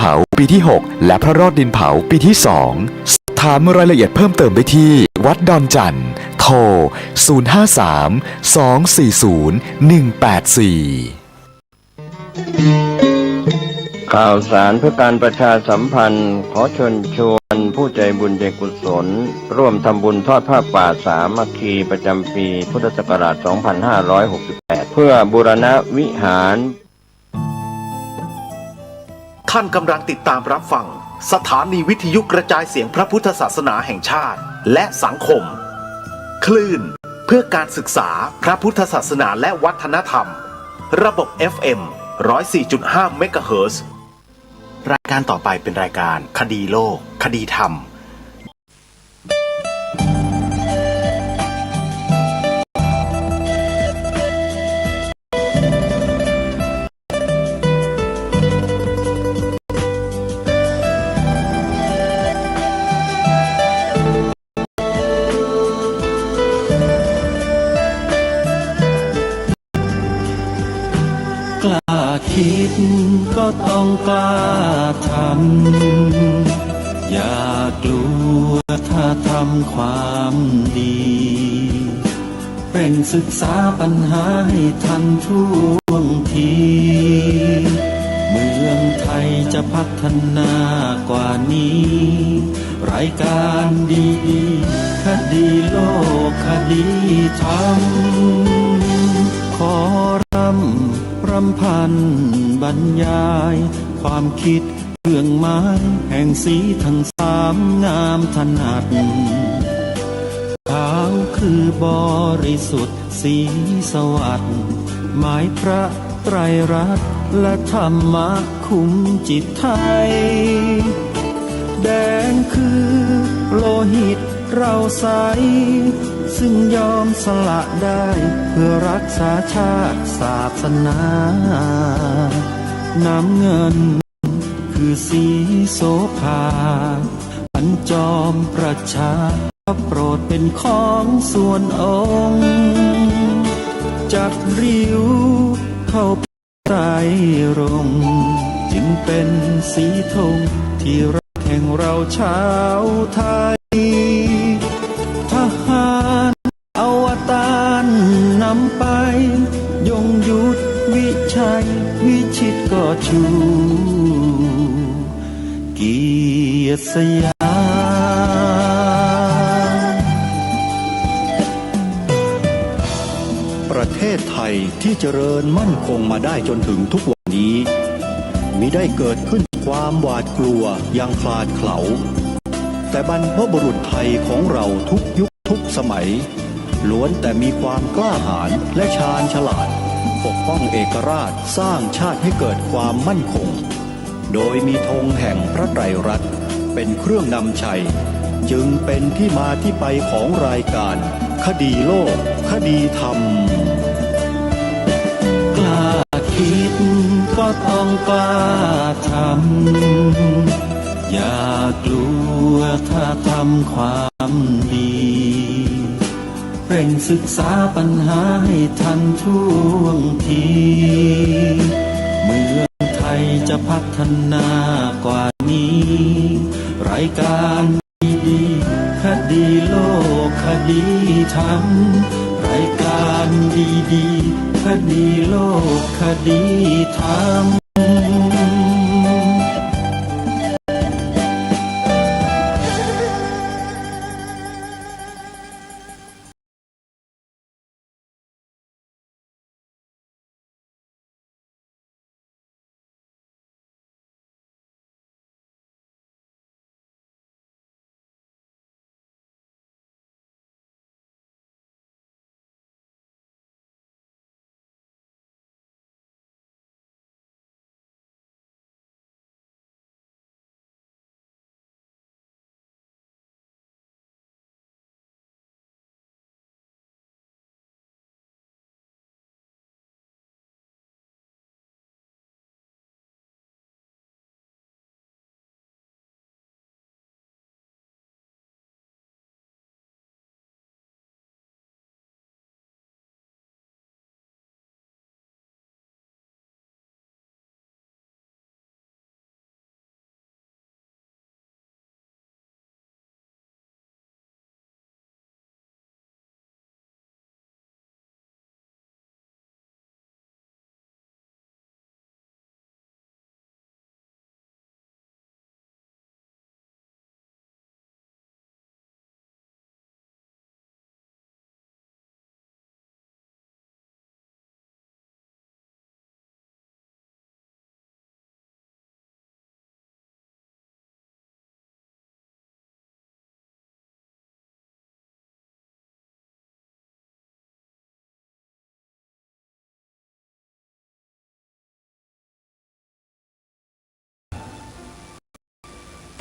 เผาปีที่6และพระรอดดินเผาปีที่2ถามรายละเอียดเพิ่มเติมได้ที่วัดดอนจันทร์โทร053 240 184ข่าวสารเพื่อการประชาสัมพันธ์ขอเชิญชวนผู้ใจบุญใจกุศลร่วมทำบุญทอดผ้าป่าสามัคคีประจำปีพุทธศักราช 2568 เพื่อบูรณวิหารท่านกำลังติดตามรับฟังสถานีวิทยุกระจายเสียงพระพุทธศาสนาแห่งชาติและสังคมคลื่นเพื่อการศึกษาพระพุทธศาสนาและวัฒนธรรมระบบ FM 104.5 เมกะเฮิรตซ์ รายการต่อไปเป็นรายการคดีโลกคดีธรรมกล้าคิดก็ต้องกล้าทำอย่ากลัวถ้าทำความดีเร่งศึกษาปัญหาให้ทันท่วงทีเมืองไทยจะพัฒนากว่านี้รายการดีๆคดีโลกคดีธรรมขอรำพันบรรยายความคิดเรื่องไม้แห่งสีทั้งสามงามถนัดขาวคือบริสุทธิ์สีสวัสดิ์หมายพระไตรรัตน์และธรรมะคุ้มจิตไทยแดงคือโลหิตเราใสซึ่งยอมสละได้เพื่อรักษาชาติศาสนาน้ำเงินคือสีโสภาอันจอมประชาโปรดเป็นของส่วนองค์จัดริ้วเข้าใต้รงจึงเป็นสีธงที่รักแห่งเราชาวไทยทหารอวตารนำไปยงยุทธวิชัยวิชิตก็ชูเกียรติสยามประเทศไทยที่เจริญมั่นคงมาได้จนถึงทุกวันนี้มิได้เกิดขึ้นความหวาดกลัวอย่างคลาดเขลาแต่บรรพบุรุษไทยของเราทุกยุคทุกสมัยล้วนแต่มีความกล้าหาญและชาญฉลาดปกป้องเอกราชสร้างชาติให้เกิดความมั่นคงโดยมีธงแห่งพระไตรรัตน์เป็นเครื่องนำชัยจึงเป็นที่มาที่ไปของรายการคดีโลกคดีธรรมกล้าคิดก็ต้องกล้าทำอย่ากลัวถ้าทำความดีเร่งศึกษาปัญหาให้ทันท่วงทีเมืองไทยจะพัฒนากว่านี้รายการดีๆคดีโลกคดีธรรมรายการดีๆคดีโลกคดีธรรม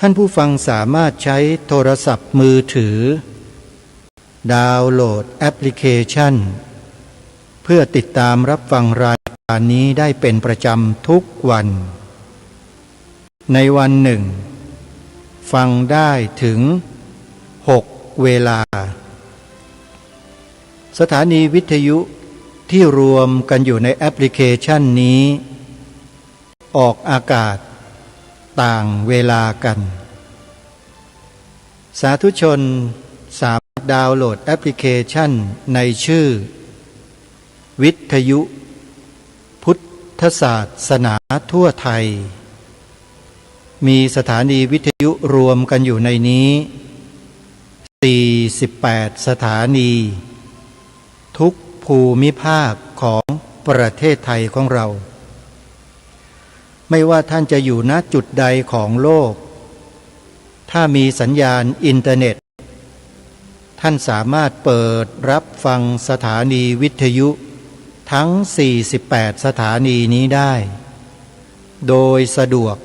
ท่านผู้ฟังสามารถใช้โทรศัพท์มือถือดาวน์โหลดแอปพลิเคชันเพื่อติดตามรับฟังรายการนี้ได้เป็นประจำทุกวันในวันหนึ่งฟังได้ถึง6 เวลาสถานีวิทยุที่รวมกันอยู่ในแอปพลิเคชันนี้ออกอากาศต่างเวลากันสาธุชนสามารถดาวน์โหลดแอปพลิเคชันในชื่อวิทยุพุทธศาสนาทั่วไทยมีสถานีวิทยุรวมกันอยู่ในนี้48 สถานีทุกภูมิภาคของประเทศไทยของเราไม่ว่าท่านจะอยู่ณจุดใดของโลกถ้ามีสัญญาณอินเทอร์เน็ตท่านสามารถเปิดรับฟังสถานีวิทยุทั้ง48 สถานีนี้ได้โดยสะดวก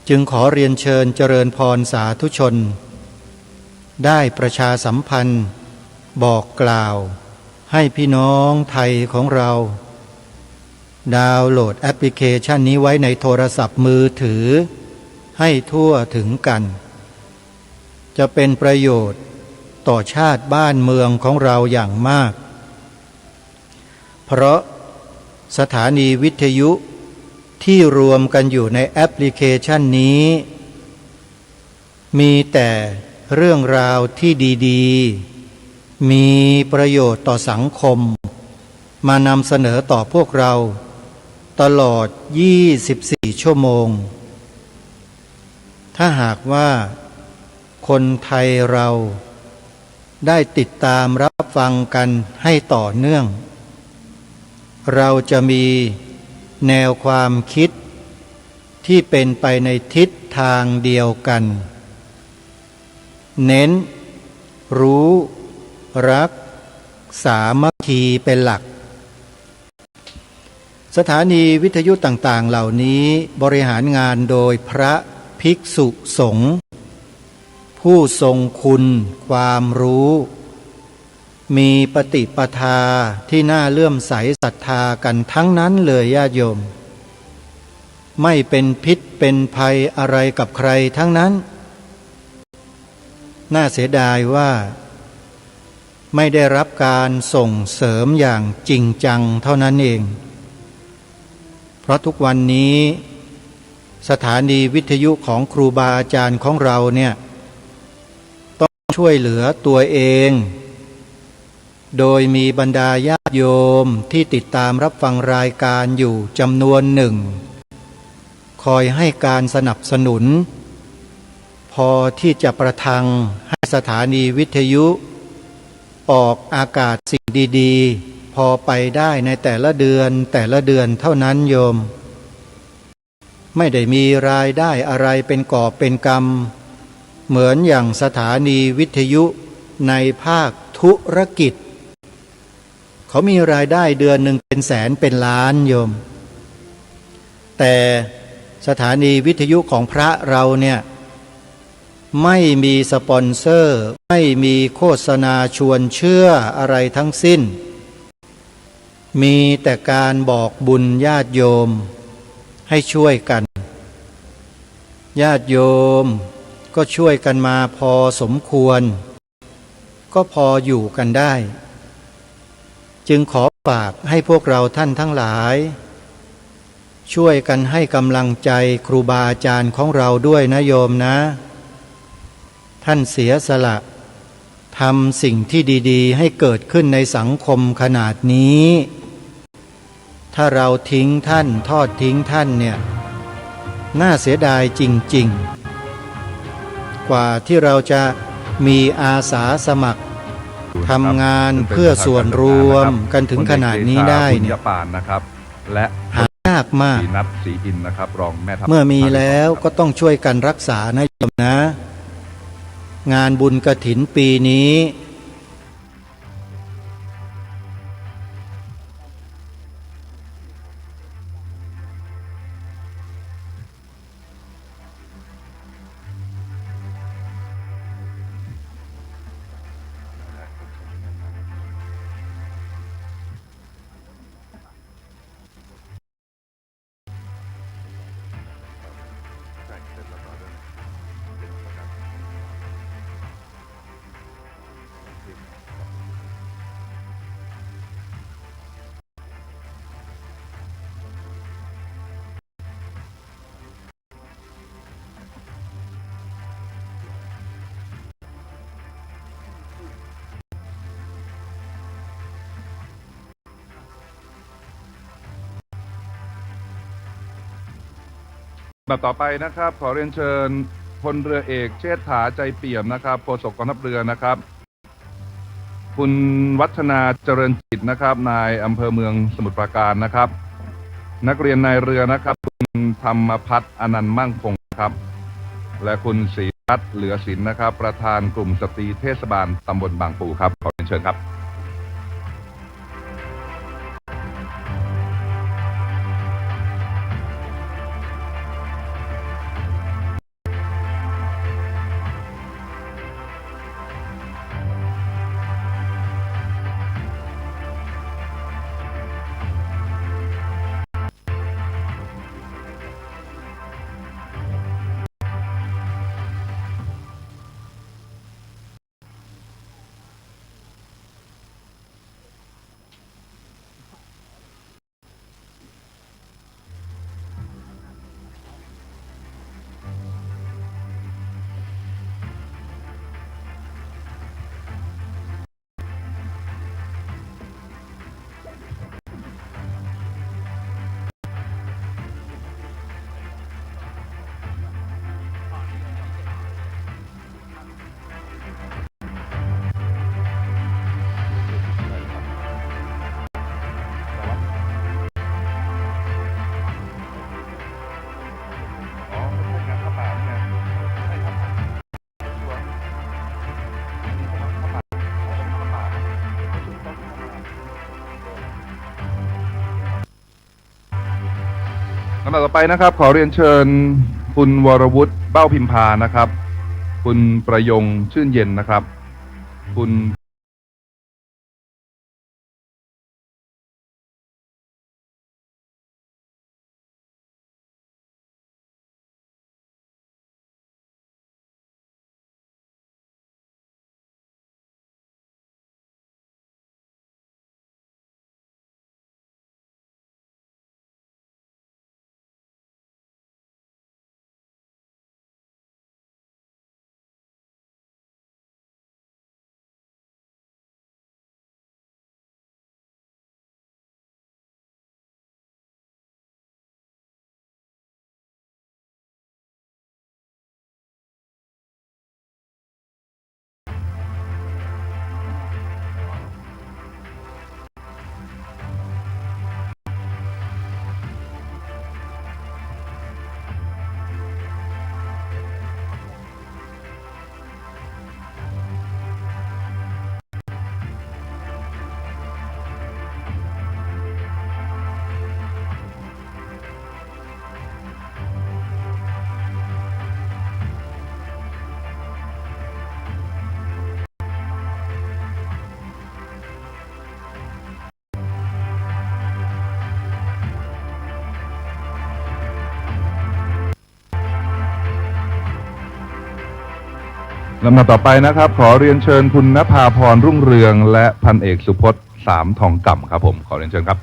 จึงขอเรียนเชิญเจริญพรสาธุชนได้ประชาสัมพันธ์บอกกล่าวให้พี่น้องไทยของเราดาวน์โหลดแอปพลิเคชันนี้ไว้ในโทรศัพท์มือถือให้ทั่วถึงกันจะเป็นประโยชน์ต่อชาติบ้านเมืองของเราอย่างมากเพราะสถานีวิทยุที่รวมกันอยู่ในแอปพลิเคชันนี้มีแต่เรื่องราวที่ดีๆมีประโยชน์ต่อสังคมมานำเสนอต่อพวกเราตลอด24 ชั่วโมงถ้าหากว่าคนไทยเราได้ติดตามรับฟังกันให้ต่อเนื่องเราจะมีแนวความคิดที่เป็นไปในทิศทางเดียวกันเน้นรู้รักสามัคคีเป็นหลักสถานีวิทยุต่างๆเหล่านี้บริหารงานโดยพระภิกษุสงฆ์ผู้ทรงคุณความรู้มีปฏิปทาที่น่าเลื่อมใสศรัทธากันทั้งนั้นเลยญาติโยมไม่เป็นพิษเป็นภัยอะไรกับใครทั้งนั้นน่าเสียดายว่าไม่ได้รับการส่งเสริมอย่างจริงจังเท่านั้นเองเพราะทุกวันนี้สถานีวิทยุของครูบาอาจารย์ของเราเนี่ยต้องช่วยเหลือตัวเองโดยมีบรรดาญาติโยมที่ติดตามรับฟังรายการอยู่จำนวนหนึ่งคอยให้การสนับสนุนพอที่จะประทังให้สถานีวิทยุออกอากาศสิ่งดีๆพอไปได้ในแต่ละเดือนเท่านั้นโยมไม่ได้มีรายได้อะไรเป็นกอบเป็นกำเหมือนอย่างสถานีวิทยุในภาคธุรกิจเขามีรายได้เดือนหนึ่งเป็นแสนเป็นล้านโยมแต่สถานีวิทยุของพระเราเนี่ยไม่มีสปอนเซอร์ไม่มีโฆษณาชวนเชื่ออะไรทั้งสิ้นมีแต่การบอกบุญญาติโยมให้ช่วยกันญาติโยมก็ช่วยกันมาพอสมควรก็พออยู่กันได้จึงขอฝากให้พวกเราท่านทั้งหลายช่วยกันให้กำลังใจครูบาอาจารย์ของเราด้วยนะโยมนะท่านเสียสละทำสิ่งที่ดีๆให้เกิดขึ้นในสังคมขนาดนี้ถ้าเราทิ้งท่านทอดทิ้งท่านเนี่ยน่าเสียดายจริงๆกว่าที่เราจะมีอาสาสมัครทำงานเพื่อส่วนรวมกันถึงขนาดนี้ได้เนี่ยปานนะครับและหายากมากนัทศรีอินนะครับรองแม่ทัพเมื่อมีแล้วก็ต้องช่วยกันรักษานะโยมนะงานบุญกฐินปีนี้ แบบต่อไปนะครับขอเรียนเชิญพลเรือเอกเชษฐาใจเปี่ยมนะครับโฆษกกองทัพเรือนะครับคุณวัฒนาเจริญจิตนะครับนายอำเภอเมืองสมุทรปราการนะครับนักเรียนนายเรือนะครับคุณธรรมพัฒน์อนันต์มั่งคงครับและคุณศรีรัตน์เหลือศิลป์นะครับประธานกลุ่มสตรีเทศบาลตำบลบางปูครับขอเรียนเชิญครับลำดับต่อไปนะครับขอเรียนเชิญคุณวรวุฒิเบ้าพิมพานะครับคุณประยงชื่นเย็นนะครับคุณลำดับต่อไปนะครับขอเรียนเชิญคุณณภาพรรุ่งเรืองและพันเอกสุพจน์สามทองก่ำครับผมขอเรียนเชิญครับ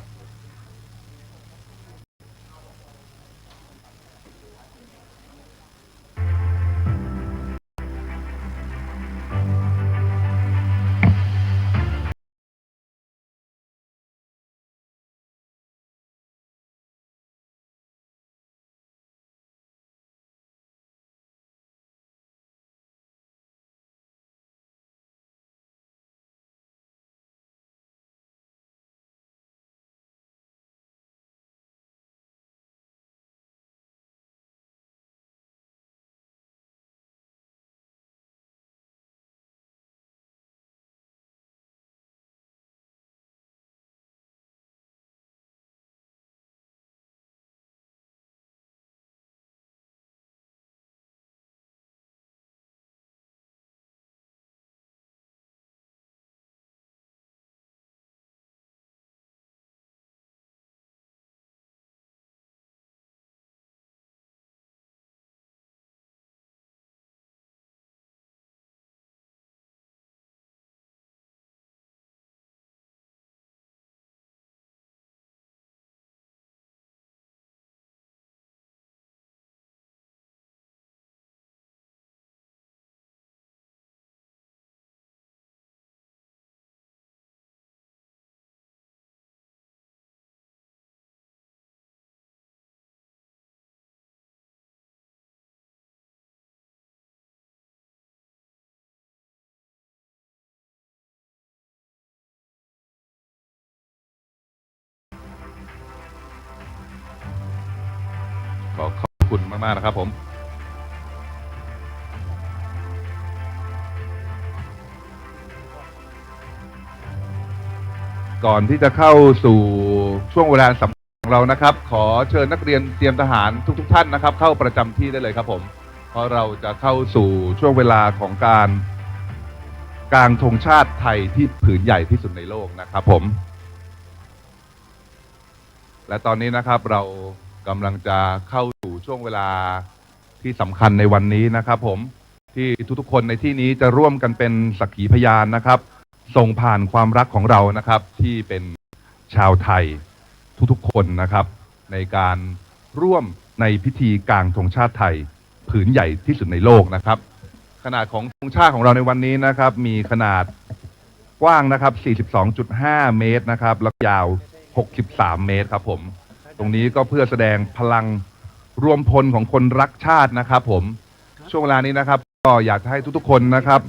ขอขอบคุณมากๆนะครับผม ก่อนที่จะเข้าสู่ช่วงเวลาสำคัญของเรานะครับ ขอเชิญนักเรียนเตรียมทหารทุกท่านนะครับ เข้าประจำที่ได้เลยครับผมเพราะเราจะเข้าสู่ช่วงเวลาของการกางธงชาติไทยที่ผืนใหญ่ที่สุดในโลกนะครับผมและตอนนี้นะครับเรากำลังจะเข้าสู่ช่วงเวลาที่สำคัญในวันนี้นะครับผมที่ทุกๆคนในที่นี้จะร่วมกันเป็นสักขีพยานนะครับส่งผ่านความรักของเรานะครับที่เป็นชาวไทยทุกๆคนนะครับในการร่วมในพิธีกางธงชาติไทยผืนใหญ่ที่สุดในโลกนะครับขนาดของธงชาติของเราในวันนี้นะครับมีขนาดกว้างนะครับ 42.5 เมตรนะครับและยาว 63 เมตรครับผมตรงนี้ก็เพื่อแสดงพลังรวมพลของคนรักชาตินะครับผมช่วงเวลานี้นะครับก็อยากให้ทุกๆคนนะครับ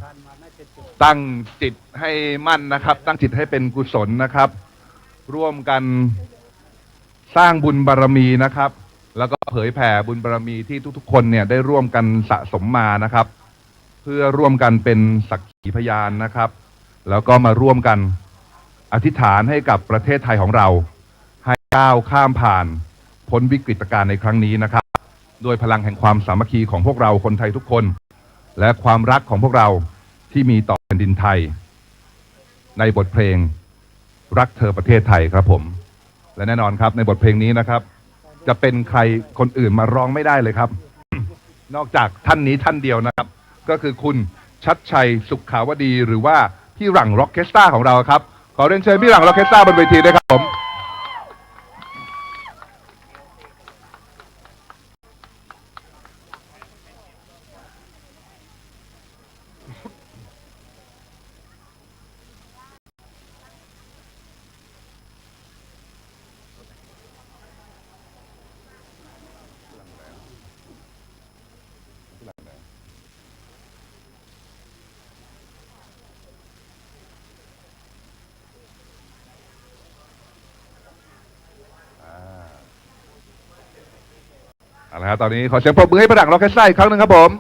ตั้งจิตให้มั่นนะครับตั้งจิตให้เป็นกุศลนะครับร่วมกันสร้างบุญบารมีนะครับแล้วก็เผยแผ่บุญบารมีที่ทุกๆคนเนี่ยได้ร่วมกันสะสมมานะครับเพื่อร่วมกันเป็นสักขีพยานนะครับแล้วก็มาร่วมกันอธิษฐานให้กับประเทศไทยของเราให้ก้าวข้ามผ่านพ้นวิกฤตการณ์ในครั้งนี้นะครับโดยพลังแห่งความสามัคคีของพวกเราคนไทยทุกคนและความรักของพวกเราที่มีต่อแผ่นดินไทยในบทเพลงรักเธอประเทศไทยครับผมและแน่นอนครับในบทเพลงนี้นะครับจะเป็นใครคนอื่นมาร้องไม่ได้เลยครับ นอกจากท่านนี้ท่านเดียวนะครับก็คือคุณชัดชัยสุขขาวดีหรือว่าพี่หลังร็อกเคสตราของเราครับขอเรียนเชิญพี่หลังร็อกเคสตราบนเวทีด้วยครับผมเอาละครับตอนนี้ขอเสียงปรบมือให้พี่หลังร็อกเคสตราอีกครั้งหนึ่งครับผม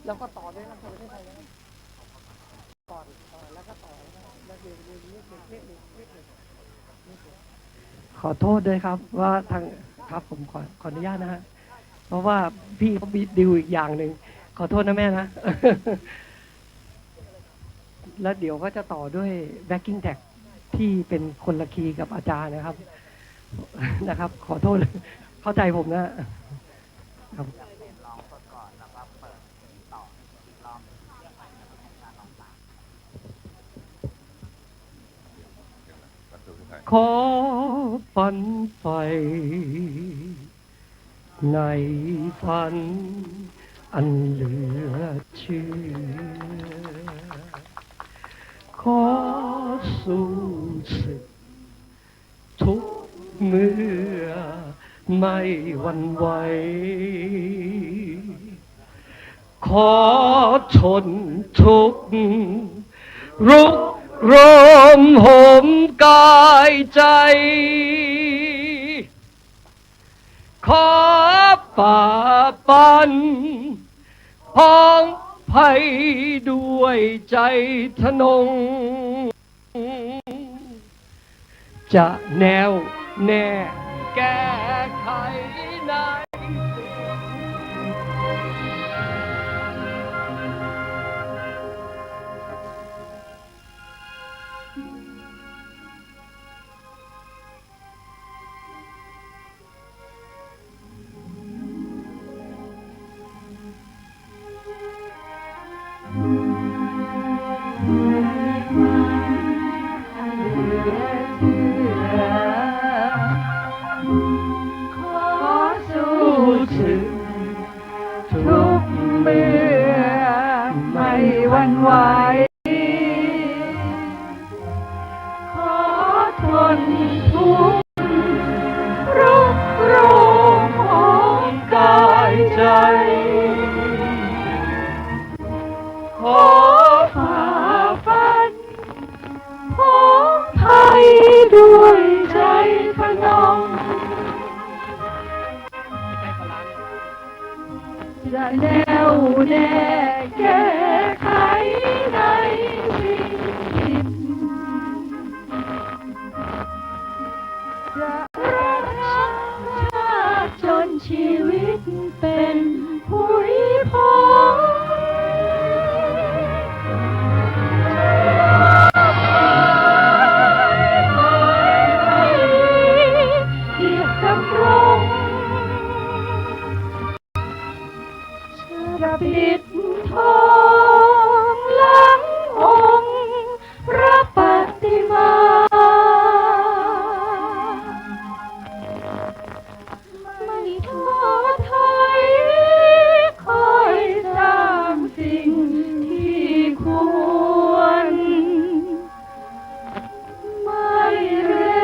แล้วก็ต่อด้วยนะประเทศไทยนะก่อนแล้วก็ต่อแล้วเรียนเลขหนึ่งขอโทษด้วยครับว่าทางครับผมขออนุญาตนะฮะเพราะว่าพี่เขามีดิวอีกอย่างหนึ่งขอโทษนะแม่นะ แล้วเดี๋ยวก็จะต่อด้วย backing tag ที่เป็นคนละคีย์กับอาจารย์นะครับ นะครับ ขอโทษเข้าใจผมนะครับ ขอฝันไฟในฝันอันเหลือเชื่อขอสู้ศึกทุกเมื่อไม่หวั่นไหวขอทนทุกข์รุกรมห่มกายใจขอฝ่าฟันพ้องภัยด้วยใจทะนงจะแน่วแน่แก้ไขในทุกเมื่อไม่หวั่นไหวขอทนทุกข์รุกโรมของกายใจขอฝ่าฟันพ้องภัยด้วยใจทะนงจะแน่วแน่แก้ไขในสิ่งผิดจะรักชาติจนชีวิตเป็นผุยพงเกียรติดำรงระบิดทองหลังองค์พระปฏิมาไม่ท้อถอยคอยสร้างสิ่งที่ควรไม่เร่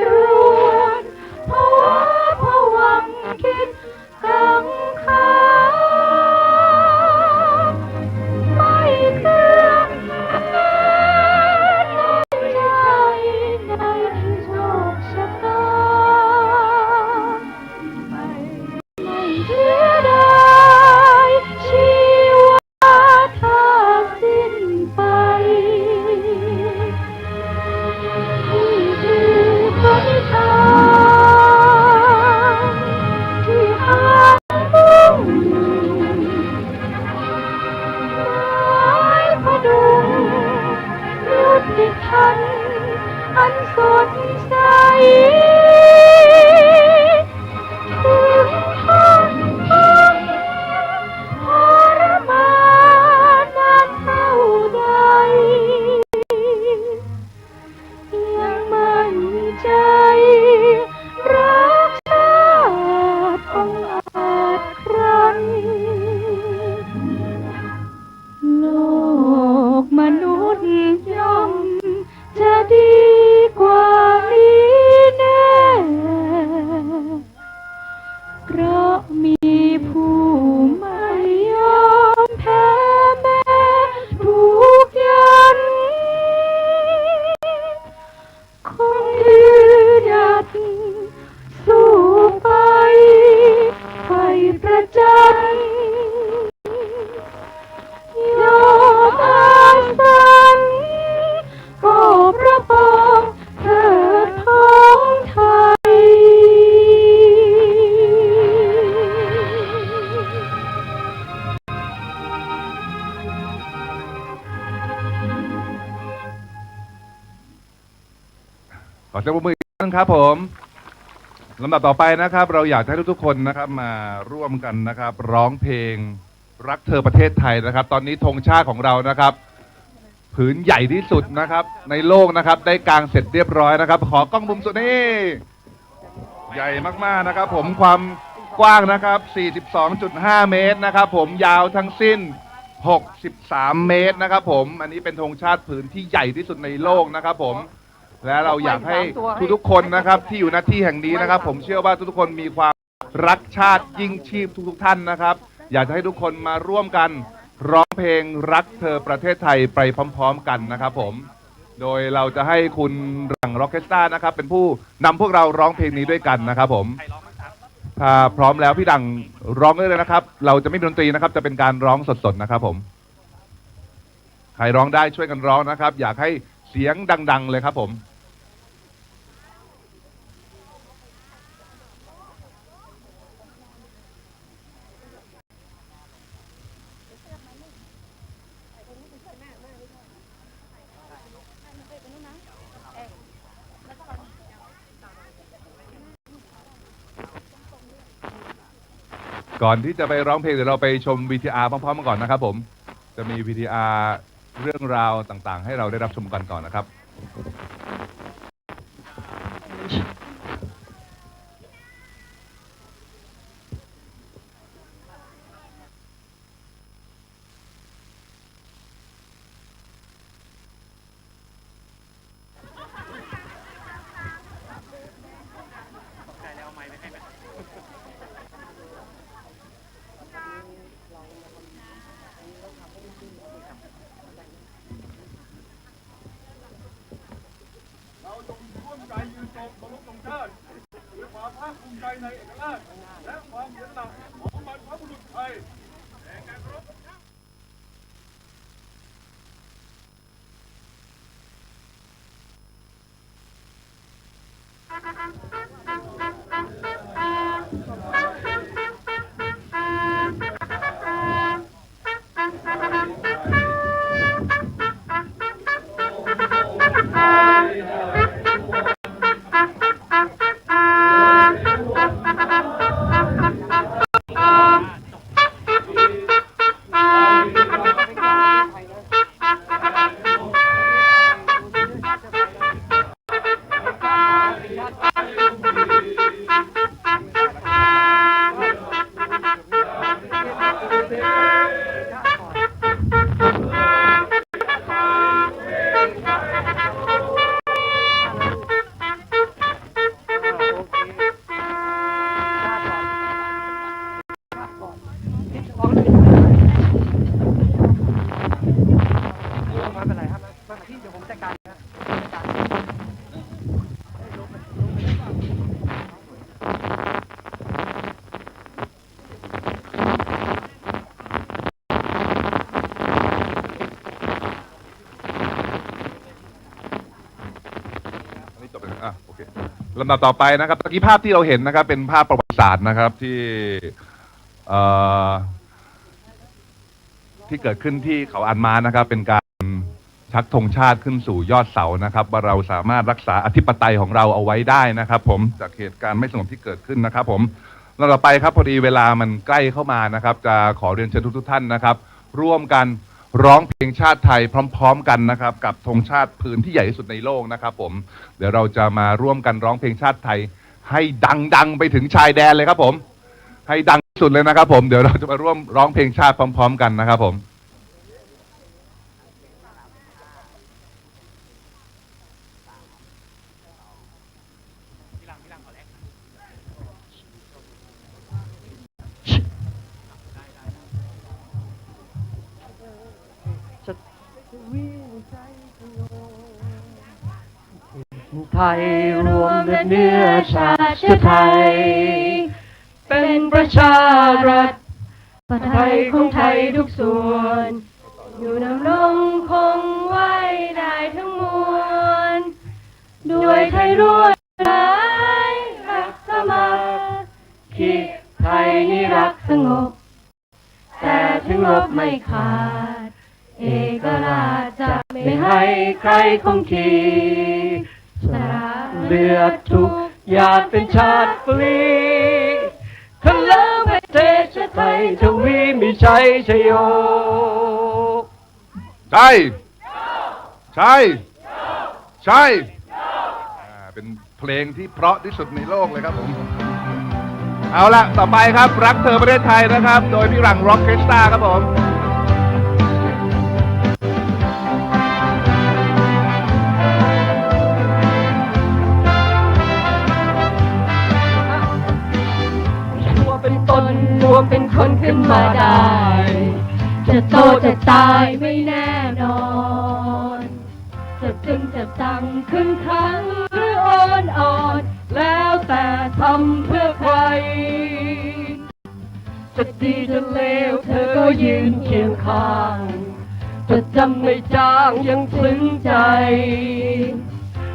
ร่วนภาวะผวังคิดกังขา ขอเสียงปรบมืออีกครั้งครับผมลำดับต่อไปนะครับ เราอยากให้ทุกๆคนนะครับมาร่วมกันนะครับ ร้องเพลงรักเธอประเทศไทยนะครับ ตอนนี้ธงชาติของเรานะครับ ผืนใหญ่ที่สุดนะครับ ในโลกนะครับ ได้กางเสร็จเรียบร้อยนะครับ ขอกล้องมุมสุดนี่ใหญ่มากๆนะครับ ผมความกว้างนะครับ 42.5 เมตรนะครับ ผมยาวทั้งสิ้น 63 เมตรนะครับ ผมอันนี้เป็นธงชาติผืนที่ใหญ่ที่สุดในโลกนะครับผมและเราอยากให้ทุกๆคนนะครับที่อยู่ณที่แห่งนี้นะครับ ผมเชื่อว่าทุกๆคนมีความรักชาติยิ่งชีพทุกๆท่านนะครับ อยากจะให้ทุกคนมาร่วมกันร้องเพลงรักเธอประเทศไทยไปพร้อมๆกันนะครับผมโดยเราจะให้คุณรังร็อกเคสตรานะครับเป็นผู้นำพวกเราร้องเพลงนี้ด้วยกันนะครับผมถ้าพร้อมแล้วพี่ดังร้องได้เลยนะครับเราจะไม่มีดนตรีนะครับจะเป็นการร้องสดๆนะครับผมใครร้องได้ช่วยกันร้องนะครับอยากให้เสียงดังๆเลยครับผมก่อนที่จะไปร้องเพลงเดี๋ยวเราไปชม VTR พร้อมๆกันก่อนนะครับผมจะมี VTR เรื่องราวต่างๆให้เราได้รับชมกันก่อนนะครับ ลำดับต่อไปนะครับเมื่อกี้ภาพที่เราเห็นนะครับเป็นภาพประวัติศาสตร์นะครับที่เกิดขึ้นที่เขาอันมานะครับเป็นการชักธงชาติขึ้นสู่ยอดเสานะครับว่าเราสามารถรักษาอธิปไตยของเราเอาไว้ได้นะครับผมจากเหตุการณ์ไม่สงบที่เกิดขึ้นนะครับผมลำดับต่อไปครับพอดีเวลามันใกล้เข้ามานะครับจะขอเรียนเชิญทุกท่านนะครับร่วมกันร้องเพลงชาติไทยพร้อมๆกันนะครับกับธงชาติผืนที่ใหญ่ที่สุดในโลกนะครับผมเดี๋ยวเราจะมาร่วมกันร้องเพลงชาติไทยให้ดังๆไปถึงชายแดนเลยครับผมให้ดังที่สุดเลยนะครับผมเดี๋ยวเราจะมาร่วมร้องเพลงชาติพร้อมๆกันนะครับผมไทยรวมเนื้อชาติไทยเป็นประชารัฐไทยของไทยทุกส่วนอยู่ดำรงคงไว้ได้ทั้งมวลด้วยไทยร่วมหลายรักสมัครไทยนี่รักสงบแต่ถึงลบไม่ขาดเอกราชจะไม่ให้ใครคงขีสถา เลือดทุกหยาดเป็นชาติฟรีทะเลประเทศไทยทวีมีชัยชโย ใช่ใช่ใช่เป็นเพลงที่เพราะที่สุดในโลกเลยครับผม เอาละต่อไปครับรักเธอประเทศไทยนะครับ โดยพี่หลังร็อกเคสตาครับผม ตัวเป็นตนตัวเป็นคนขึ้นมาได้ จะโตจะตายไม่แน่นอนจะจึงจะตังขึ้นครั้งหรืออ่อนแล้วแต่ทำเพื่อใครจะดีจะเลวเธอก็ยืนเคียงข้างจะจำไม่จางยังซึ้งใจ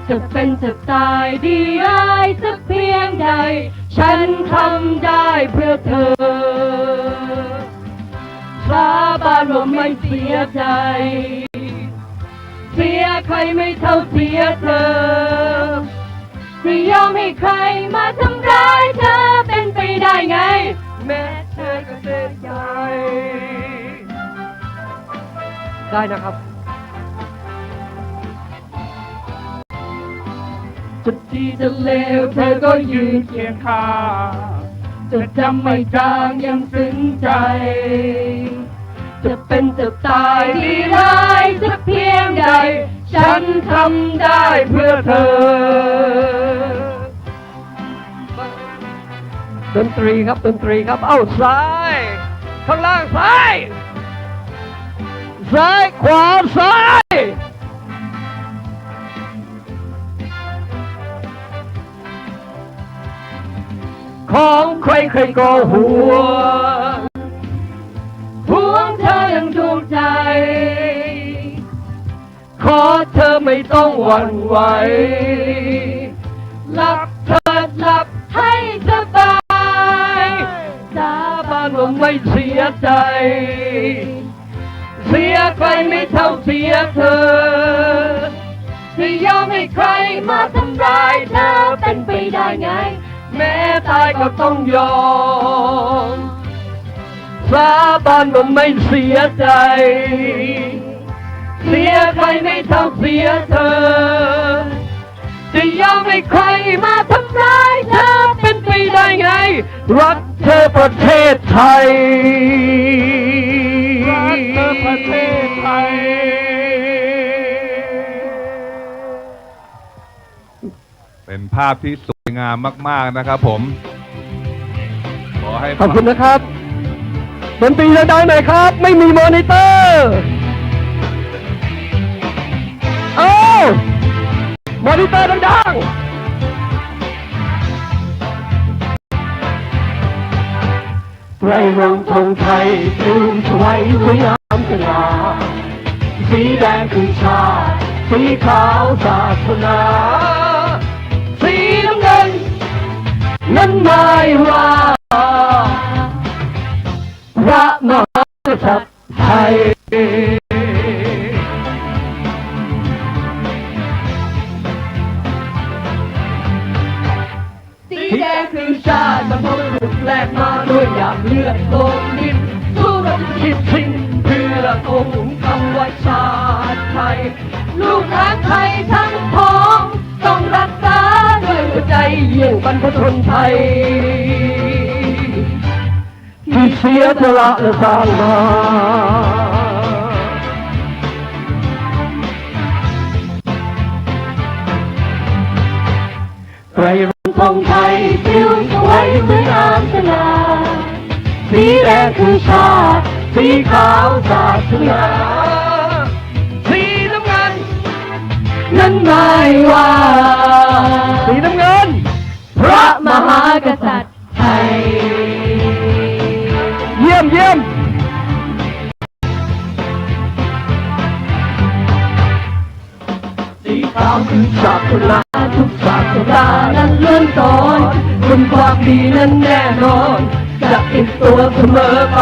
จะเป็นจะตายดีร้ายสักเพียงใดฉันทำได้เพื่อเธอสาบานว่าไม่เสียใจเสียใครไม่เท่าเสียเธอจะยอมให้ใครมาทำร้ายเธอเป็นไปได้ไงแม้เธอก็เสียใจได้นะครับจะดีจะเลวเธอก็ยืนเคียงข้างจะจำไม่จางยังซึ้งใจจะเป็นจะตายดีร้ายสักเพียงใดฉันทำได้เพื่อเธอดนตรีครับดนตรีครับเอ้าซ้ายข้างล่างซ้ายซ้ายขวาซ้ายของใครใครก็ห่วงห่วงเธอยังดวงใจขอเธอไม่ต้องหวั่นไหวหลับเถิดหลับให้สบายสาบานว่าไม่เสียใจเสียใครไม่เท่าเสียเธอจะยอมให้ใครมาทำร้ายเธอเป็นไปได้ไงแม้ตายก็ต้องยอมสาบานว่าไม่เสียใจเสียใครไม่เท่าเสียเธอจะยอมให้ใครมาทำร้ายเธอเป็นไปได้ไงรักเธอประเทศไทยรักเธอประเทศไทยเป็นภาพที่สวยงามมากๆนะครับผมขอให้ ขอบคุณนะครับดนตรีดังๆหน่อยครับไม่มีมอนิเตอร์เอ้ามอนิเตอร์ดังๆไรรงธงไทยยืนถวายสวยงามสง่าสีแดงคือชาติสีขาวศาสนาสีน้ำเงินนั้นหมายว่าพระมหากษัตริย์ไทยสีแดงคือชาติบรรพบุรุษแลกมาด้วยหยาดเลือดลมดินสู้รบคิดทิ้งเพื่อองค์คำว่าชาติไทยลูกหลานไทยทั้งพ้องต้องรักษาด้วยหัวใจเยี่ยงบรรพชนไทยที่เสียสละและสร้างมาไตรรงค์ธงไทยปลิวสวยสวยงามสง่าสีแดงคือชาติสีขาวศาสนาสีน้ำเงินนั้นหมายว่าสีน้ำเงินพระมหากษัตริย์ไทยเยี่ยมเยี่ยมสีขาวคือศาสนาทุกศาสนานั้นเลื่อนสอนคุณความดีนั้นแน่นอนจะติดตัวเสมอไป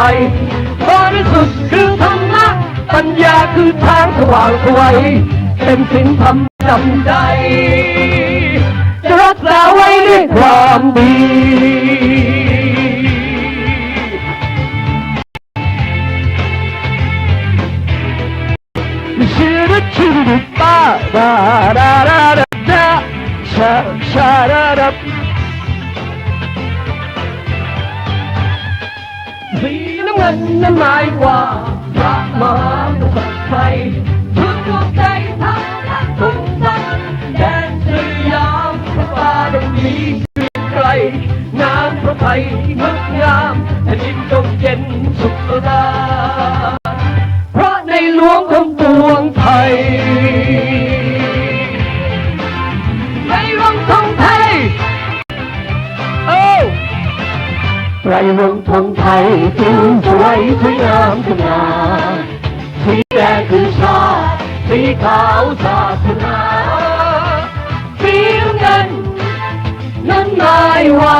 บริสุทธิ์คือธรรมะปัญญาคือทางสว่างไสวเป็นสิ่งทำจำใจจ รักษาไว้ด้วยความดีชื่อรึชื่อรึป้าดาดาดาดาดาชาชาดาดาสีน้ำเงินนั้นหมายว่าพระมหากษัตริย์ไทยทุกดวงใจทั้งทุกท่านแดนสยามพระบารมีคือใครน้ำพระทัยงดงามแผ่นดินจงเย็นสุขสดาเพราะในหลวงของปวงไทยในหลวงของไทยไตรรงค์ธงไทยจึงสวยสวยงามสง่าสีแดงคือชาติสีขาวศาสนาสีน้ำเงินนั้นหมายว่า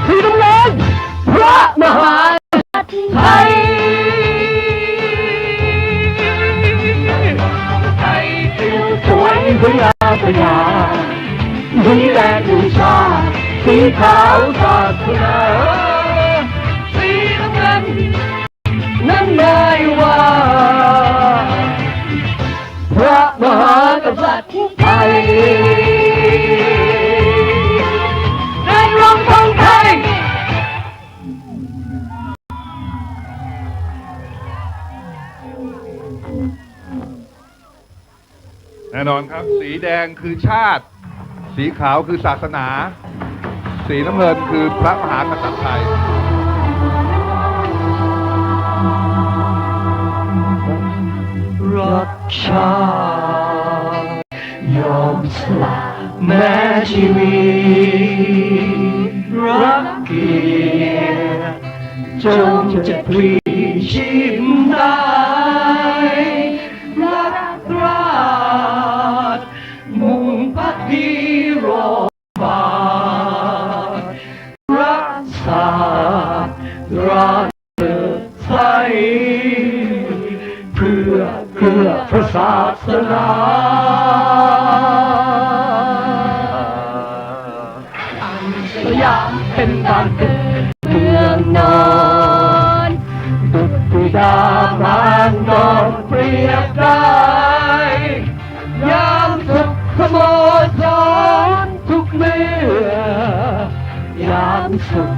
สีน้ำเงินพระมหากษัตริย์ไทยไทยจึงสวยสวยงามสง่าสีแดงคือชาติสีขาวศาสนาสีน้ำเงินนั้นหมายว่าพระมหากษัตริย์ไทยในหลวงของไทย แน่นอนครับสีแดงคือชาติสีขาวคือศาสนาสีน้ำเงินคือพระมหากษัตริย์ไทยรักชาติยอมสละแม้ชีวิตรักเกียรติจงจะพลีชีพได้รักราชมุ่งพักดีรอบาทรักษาราชเกิดไทยเพื่อพระศาสนาสยามเป็นบ้านเกิดเมืองนอนดุจบิดามารดอนเปรียบได้ยามสุขสโมสรทุกเมื่อยามสุข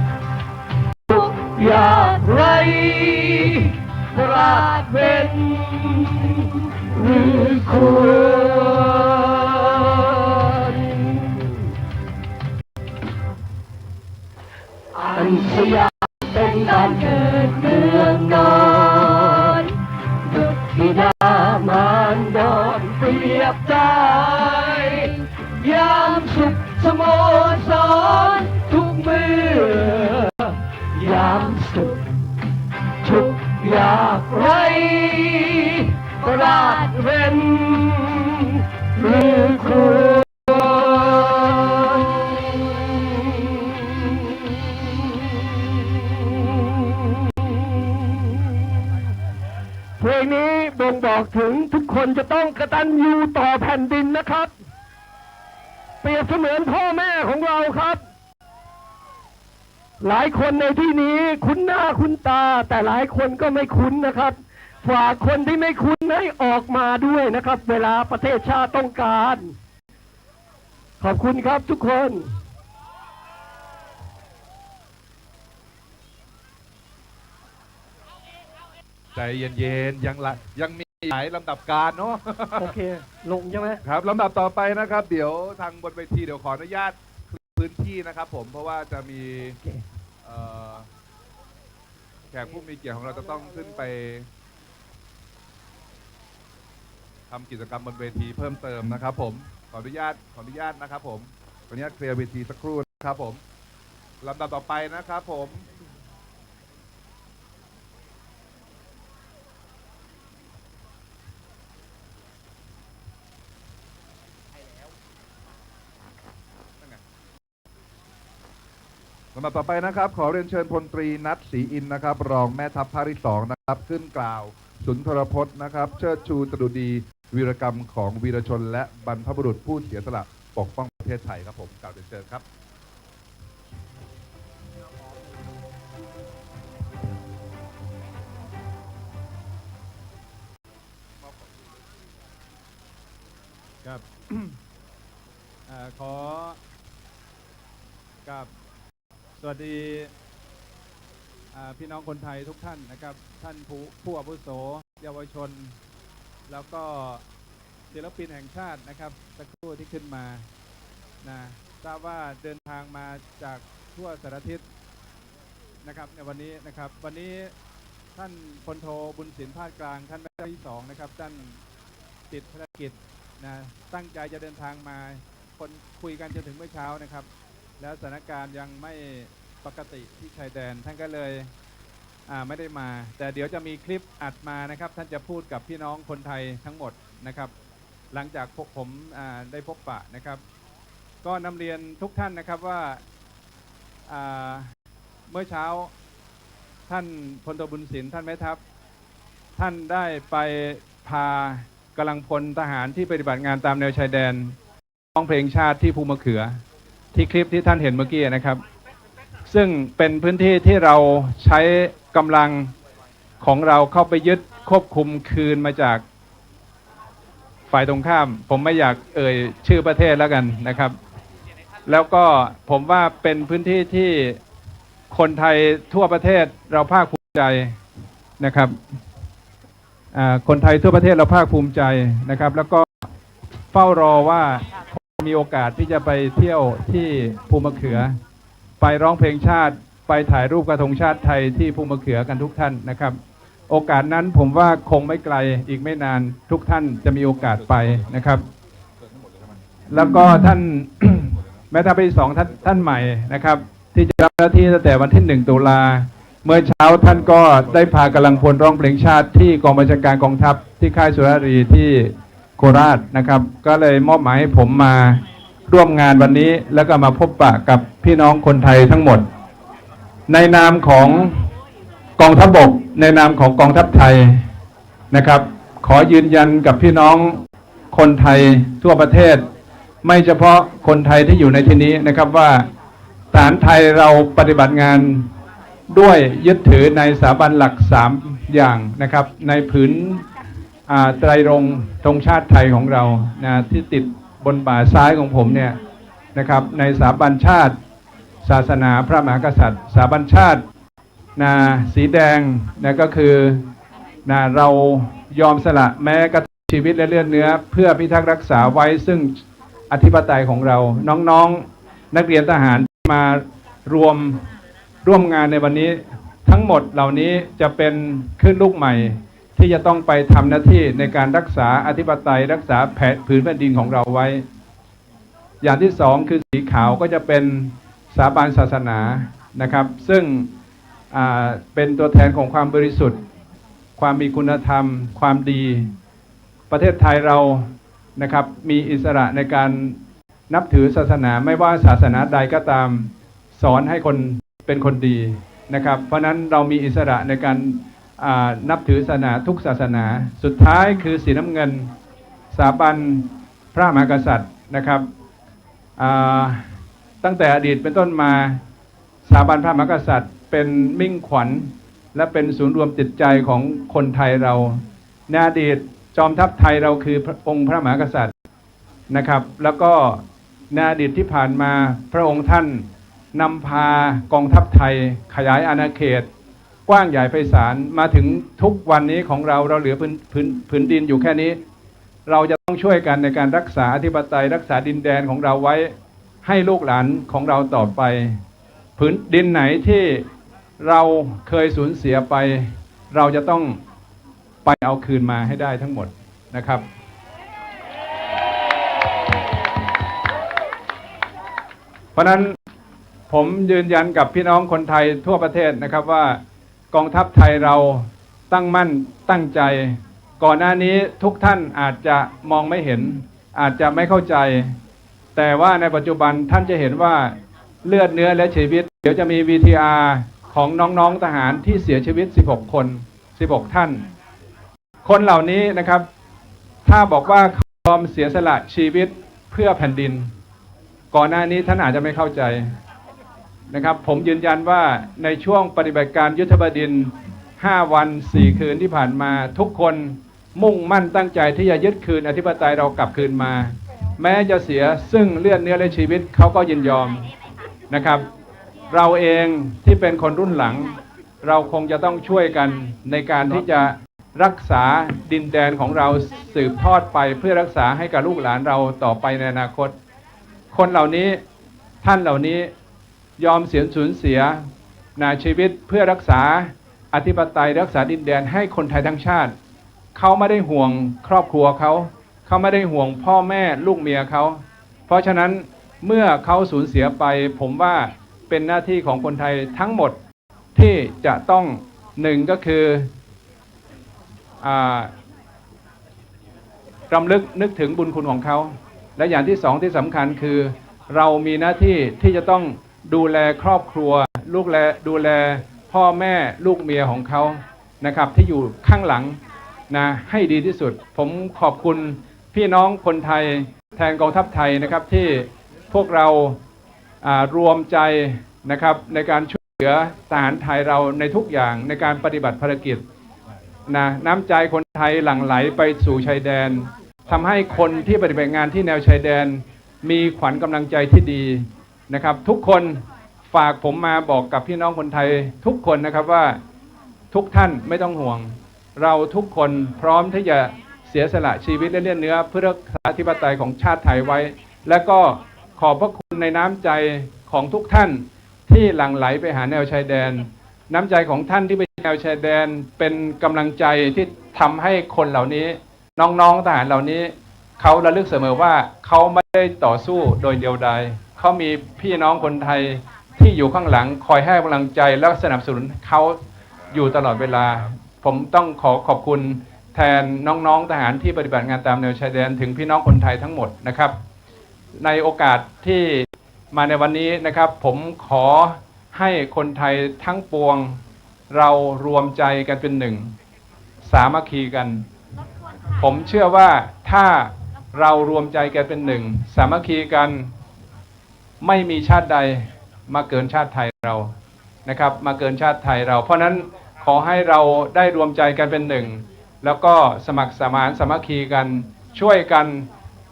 ทุกยากไรราดเว้นหรือควรอันสยามเป็นบ้านเกิดเมืองนอนดุจบิดามารดอนเปรียบได้ยามสุขสโมสรทุกเมื่อยามสุขทุกอยากไรราดเว้นหรือควรเพลงนี้บ่งบอกถึงทุกคนจะต้องกตัญญูต่อแผ่นดินนะครับเปรียบเสมือนพ่อแม่ของเราครับหลายคนในที่นี้คุ้นหน้าคุ้นตาแต่หลายคนก็ไม่คุ้นนะครับฝากคนที่ไม่คุ้นให้ออกมาด้วยนะครับเวลาประเทศชาติต้องการขอบคุณครับทุกคนใจเย็นๆยังมีหลายลำดับการเนาะ โอเคลงใช่ไหมครับลำดับต่อไปนะครับเดี๋ยวทางบนเวทีเดี๋ยวขออนุญาตพื้นที่นะครับผมเพราะว่าจะมีแขกผู้มีเกียรติของเราจะต้องขึ้นไปทำกิจกรรมบนเวทีเพิ่มเติมนะครับผมขออนุญาตนะครับผมขออนุญาตเคลียร์เวทีสักครู่นะครับผมลำดับต่อไปนะครับผมลำดับต่อไปนะครับขอเรียนเชิญพลตรีนัทศรีอินนะครับรองแม่ทัพภาคที่2นะครับขึ้นกล่าวสุนทรพจน์นะครับเชิดชูสดุดีวีรกรรมของวีรชนและบรรพบุรุษผู้เสียสละปกป้องประเทศ ทศไทยครับผมกล่าวเรียนเชิญครับ ครับ ขอกับสวัสดีพี่น้องคนไทยทุกท่านนะครับท่านผู้อาวุโสเยาวชนแล้วก็ศิลปินแห่งชาตินะครับสักครู่ที่ขึ้นมานะทราบว่าเดินทางมาจากทั่วสารทิศนะครับในวันนี้นะครับวันนี้ท่านพลโทบุญสินภาคกลางท่านแม่ทัพที่2นะครับท่านติดภารกิจนะตั้งใจจะเดินทางมาคนคุยกันจนถึงเมื่อเช้านะครับแล้วสถานการณ์ยังไม่ปกติที่ชายแดนท่านก็เลยไม่ได้มาแต่เดี๋ยวจะมีคลิปอัดมานะครับท่านจะพูดกับพี่น้องคนไทยทั้งหมดนะครับหลังจากพวกผมได้พบปะนะครับก็นำเรียนทุกท่านนะครับว่าเมื่อเช้าท่านพลโทบุญสินท่านแม่ทัพท่านได้ไปพากำลังพลทหารที่ปฏิบัติงานตามแนวชายแดนร้องเพลงชาติที่ภูมะเขือที่คลิปที่ท่านเห็นเมื่อกี้นะครับซึ่งเป็นพื้นที่ที่เราใช้กำลังของเราเข้าไปยึดควบคุมคืนมาจากฝ่ายตรงข้ามผมไม่อยากเอ่ยชื่อประเทศแล้วกันนะครับแล้วก็ผมว่าเป็นพื้นที่ที่คนไทยทั่วประเทศเราภาคภูมิใจนะครับคนไทยทั่วประเทศเราภาคภูมิใจนะครับแล้วก็เฝ้ารอว่ามีโอกาสที่จะไปเที่ยวที่ภูมะเขือไปร้องเพลงชาติไปถ่ายรูปกระทงชาติไทยที่ภูมะเขือกันทุกท่านนะครับโอกาสนั้นผมว่าคงไม่ไกลอีกไม่นานทุกท่านจะมีโอกาสไปนะครับแล้วก็ท่าน แม่ทัพภาคที่ 2ท่านใหม่นะครับที่จะรับหน้าที่ตั้งแต่วันที่1 ตุลาเมื่อเช้าท่านก็ได้พากำลังพลร้องเพลงชาติที่กองบัญชาการกองทัพที่ค่ายสุรารีที่โคราชนะครับก็เลยมอบหมายให้ผมมาร่วมงานวันนี้แล้วก็มาพบปะกับพี่น้องคนไทยทั้งหมดในนามของกองทัพบกในนามของกองทัพไทยนะครับขอยืนยันกับพี่น้องคนไทยทั่วประเทศไม่เฉพาะคนไทยที่อยู่ในที่นี้นะครับว่าทหารไทยเราปฏิบัติงานด้วยยึดถือในสถาบันหลัก3อย่างนะครับในผืนไตรรงค์ธงชาติไทยของเรานะที่ติดบนบ่าซ้ายของผมเนี่ยนะครับในสถาบันชาติศาสนาพระมหากษัตริย์สถาบันชาติสีแดงนะก็คือเรายอมสละแม้กระทั่งชีวิตและเลือดเนื้อเพื่อพิทักษ์รักษาไว้ซึ่งอธิปไตยของเราน้องๆนักเรียนทหารมารวมร่วมงานในวันนี้ทั้งหมดเหล่านี้จะเป็นคลื่นลูกใหม่ที่จะต้องไปทำหน้าที่ในการรักษาอธิปไตยรักษาผืนแผ่นดินของเราไว้อย่างที่สองคือสีขาวก็จะเป็นสถาบันศาสนานะครับซึ่งเป็นตัวแทนของความบริสุทธิ์ความมีคุณธรรมความดีประเทศไทยเรานะครับมีอิสระในการนับถือศาสนาไม่ว่าศาสนาใดก็ตามสอนให้คนเป็นคนดีนะครับเพราะนั้นเรามีอิสระในการนับถือศาสนาทุกศาสนาสุดท้ายคือสีน้ำเงินสถาบันพระมหากษัตริย์นะครับตั้งแต่อดีตเป็นต้นมาสถาบันพระมหากษัตริย์เป็นมิ่งขวัญและเป็นศูนย์รวมจิตใจของคนไทยเราในอดีตจอมทัพไทยเราคือองค์พระมหากษัตริย์นะครับแล้วก็ในอดีตที่ผ่านมาพระองค์ท่านนำพากองทัพไทยขยายอาณาเขตกว้างใหญ่ไพศาลมาถึงทุกวันนี้ของเราเหลือพื้นดินอยู่แค่นี้เราจะต้องช่วยกันในการรักษาอธิปไตยรักษาดินแดนของเราไว้ให้ลูกหลานของเราต่อไปพื้นดินไหนที่เราเคยสูญเสียไปเราจะต้องไปเอาคืนมาให้ได้ทั้งหมดนะครับเพราะนั้นผมยืนยันกับพี่น้องคนไทยทั่วประเทศนะครับว่ากองทัพไทยเราตั้งมั่นตั้งใจก่อนหน้านี้ทุกท่านอาจจะมองไม่เห็นอาจจะไม่เข้าใจแต่ว่าในปัจจุบันท่านจะเห็นว่าเลือดเนื้อและชีวิตเดี๋ยวจะมี VTR ของน้องๆทหารที่เสียชีวิต16 คน16 ท่านคนเหล่านี้นะครับถ้าบอกว่าเขายอมเสียสละชีวิตเพื่อแผ่นดิน ก่อนหน้านี้ท่านอาจจะไม่เข้าใจนะครับผมยืนยันว่าในช่วงปฏิบัติการยุทธบดินทร์5 วัน 4 คืนที่ผ่านมาทุกคนมุ่งมั่นตั้งใจที่จะยึดคืนอธิปไตยเรากลับคืนมาแม้จะเสียซึ่งเลือดเนื้อและชีวิตเขาก็ยินยอมนะครับเราเองที่เป็นคนรุ่นหลังเราคงจะต้องช่วยกันในการที่จะรักษาดินแดนของเราสืบทอดไปเพื่อรักษาให้กับลูกหลานเราต่อไปในอนาคตคนเหล่านี้ท่านเหล่านี้ยอมสูญเสียชีวิตเพื่อรักษาอธิปไตยรักษาดินแดนให้คนไทยทั้งชาติเขาไม่ได้ห่วงครอบครัวเขาไม่ได้ห่วงพ่อแม่ลูกเมียเขาเพราะฉะนั้นเมื่อเขาสูญเสียไปผมว่าเป็นหน้าที่ของคนไทยทั้งหมดที่จะต้องหนึ่งก็คือรำลึกนึกถึงบุญคุณของเขาและอย่างที่สองที่สำคัญคือเรามีหน้าที่ที่จะต้องดูแลครอบครัวดูแลพ่อแม่ลูกเมียของเขานะครับที่อยู่ข้างหลังนะให้ดีที่สุดผมขอบคุณพี่น้องคนไทยแทนกองทัพไทยนะครับที่พวกเรารวมใจนะครับในการช่วยเหลือทหารไทยเราในทุกอย่างในการปฏิบัติภารกิจน้ำใจคนไทยหลั่งไหลไปสู่ชายแดนทำให้คนที่ปฏิบัติงานที่แนวชายแดนมีขวัญกำลังใจที่ดีนะครับทุกคนฝากผมมาบอกกับพี่น้องคนไทยทุกคนนะครับว่าทุกท่านไม่ต้องห่วงเราทุกคนพร้อมที่จะเสียสละชีวิตและเลือดเนื้อเพื่อรักษาอธิปไตยของชาติไทยไว้และก็ขอบพระคุณในน้ำใจของทุกท่านที่หลั่งไหลไปหาแนวชายแดนน้ำใจของท่านที่ไปแนวชายแดนเป็นกำลังใจที่ทำให้คนเหล่านี้น้องๆทหารเหล่านี้เขาระลึกเสมอว่าเขาไม่ได้ต่อสู้โดยเดียวดายเขามีพี่น้องคนไทยที่อยู่ข้างหลังคอยให้กำลังใจและสนับสนุนเขาอยู่ตลอดเวลาผมต้องขอบคุณแทนน้องๆทหารที่ปฏิบัติงานตามแนวชายแดนถึงพี่น้องคนไทยทั้งหมดนะครับในโอกาสที่มาในวันนี้นะครับผมขอให้คนไทยทั้งปวงเรารวมใจกันเป็นหนึ่งสามัคคีกันผมเชื่อว่าถ้าเรารวมใจกันเป็นหนึ่งสามัคคีกันไม่มีชาติใดมาเกินชาติไทยเรานะครับมาเกินชาติไทยเราเพราะนั้นขอให้เราได้รวมใจกันเป็นหนึ่งแล้วก็สมัครสมานสามัคคีกันช่วยกัน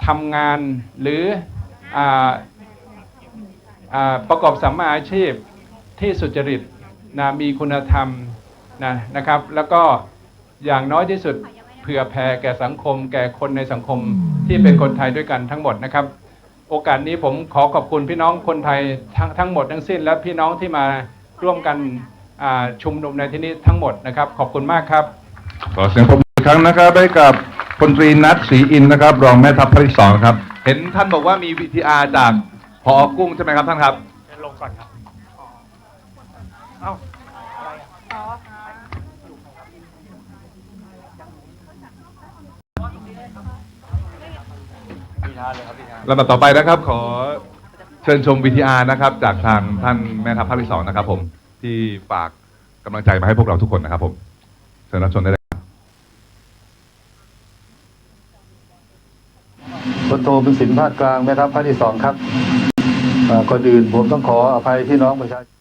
ทำงานหรือประกอบสัมมาอาชีพที่สุจริตมีคุณธรรมนะครับแล้วก็อย่างน้อยที่สุดเผื่อแผ่แก่สังคมแก่คนในสังคมที่เป็นคนไทยด้วยกันทั้งหมดนะครับโอกาสนี้ผมขอบคุณพี่น้องคนไทยทั้งหมดทั้งสิ้นและพี่น้องที่มาร่วมกันชุมนุมในที่นี้ทั้งหมดนะครับขอบคุณมากครับขอเสียงปรบมืออีกครั้งนะครับให้กับพลตรีนัทศรีอินนะครับรองแม่ทัพภาคที่2ครับเห็นท่านบอกว่ามี VTR จากผอ.กุ้งใช่ไหมครับท่านครับลงก่อนครับลำดับต่อไปนะครับขอเชิญชม VTR นะครับจากทางท่านแม่ทัพภาคที่2นะครับผมที่ฝากกำลังใจมาให้พวกเราทุกคนนะครับผมเชิญรับชมได้เลยพลโทบุญสินภาคกลางแม่ทัพภาคที่2ครับก่อนอื่นผมต้องขออภัยพี่น้องประชาชน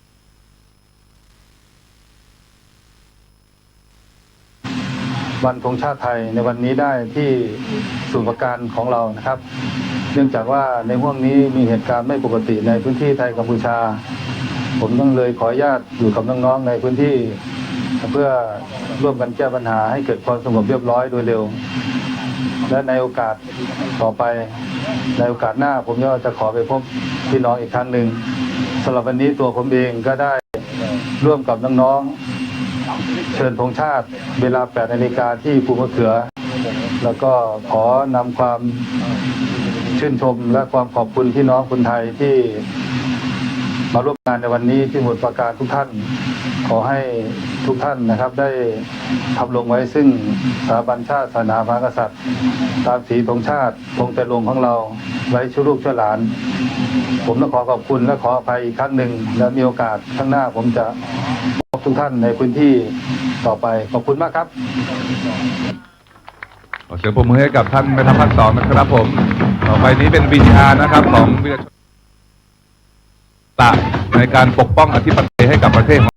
วันธงชาติไทยในวันนี้ได้ที่ศูนย์ประการของเรานะครับเนื่องจากว่าในห่วงนี้มีเหตุการณ์ไม่ปกติในพื้นที่ไทยกัมพูชาผมต้องเลยขออนุญาตอยู่กับน้องๆในพื้นที่เพื่อร่วมกันแก้ปัญหาให้เกิดความสงบเรียบร้อยโดยเร็วและในโอกาสต่อไปในโอกาสหน้าผมจะขอไปพบพี่น้องอีกครั้งหนึ่งสำหรับวันนี้ตัวผมเองก็ได้ร่วมกับน้องๆเชิญธงชาติเวลา 8 นาฬิกาที่ภูมะเขือแล้วก็ขอนำความชื่นชมและความขอบคุณพี่น้องคนไทยที่มาร่วมงานในวันนี้ที่สมุทรปราการทุกท่านขอให้ทุกท่านนะครับได้ทำลงไว้ซึ่งสถาบันชาติศาสนาพระมหากษัตริย์ตามสีธงชาติธงแต่ลงของเราไว้ชั่วลูกชั่วหลานผมต้องขอขอบคุณและขออภัยอีกครั้งหนึ่งและมีโอกาสข้างหน้าผมจะพบทุกท่านในพื้นที่ต่อไปขอบคุณมากครับขอเสียงปรบมือให้กับท่านแม่ทัพภาค 2นะครับผมต่อไปนี้เป็น VTR นะครับของวีรชน ตะในการปกป้องอธิปไตยให้กับประเทศของ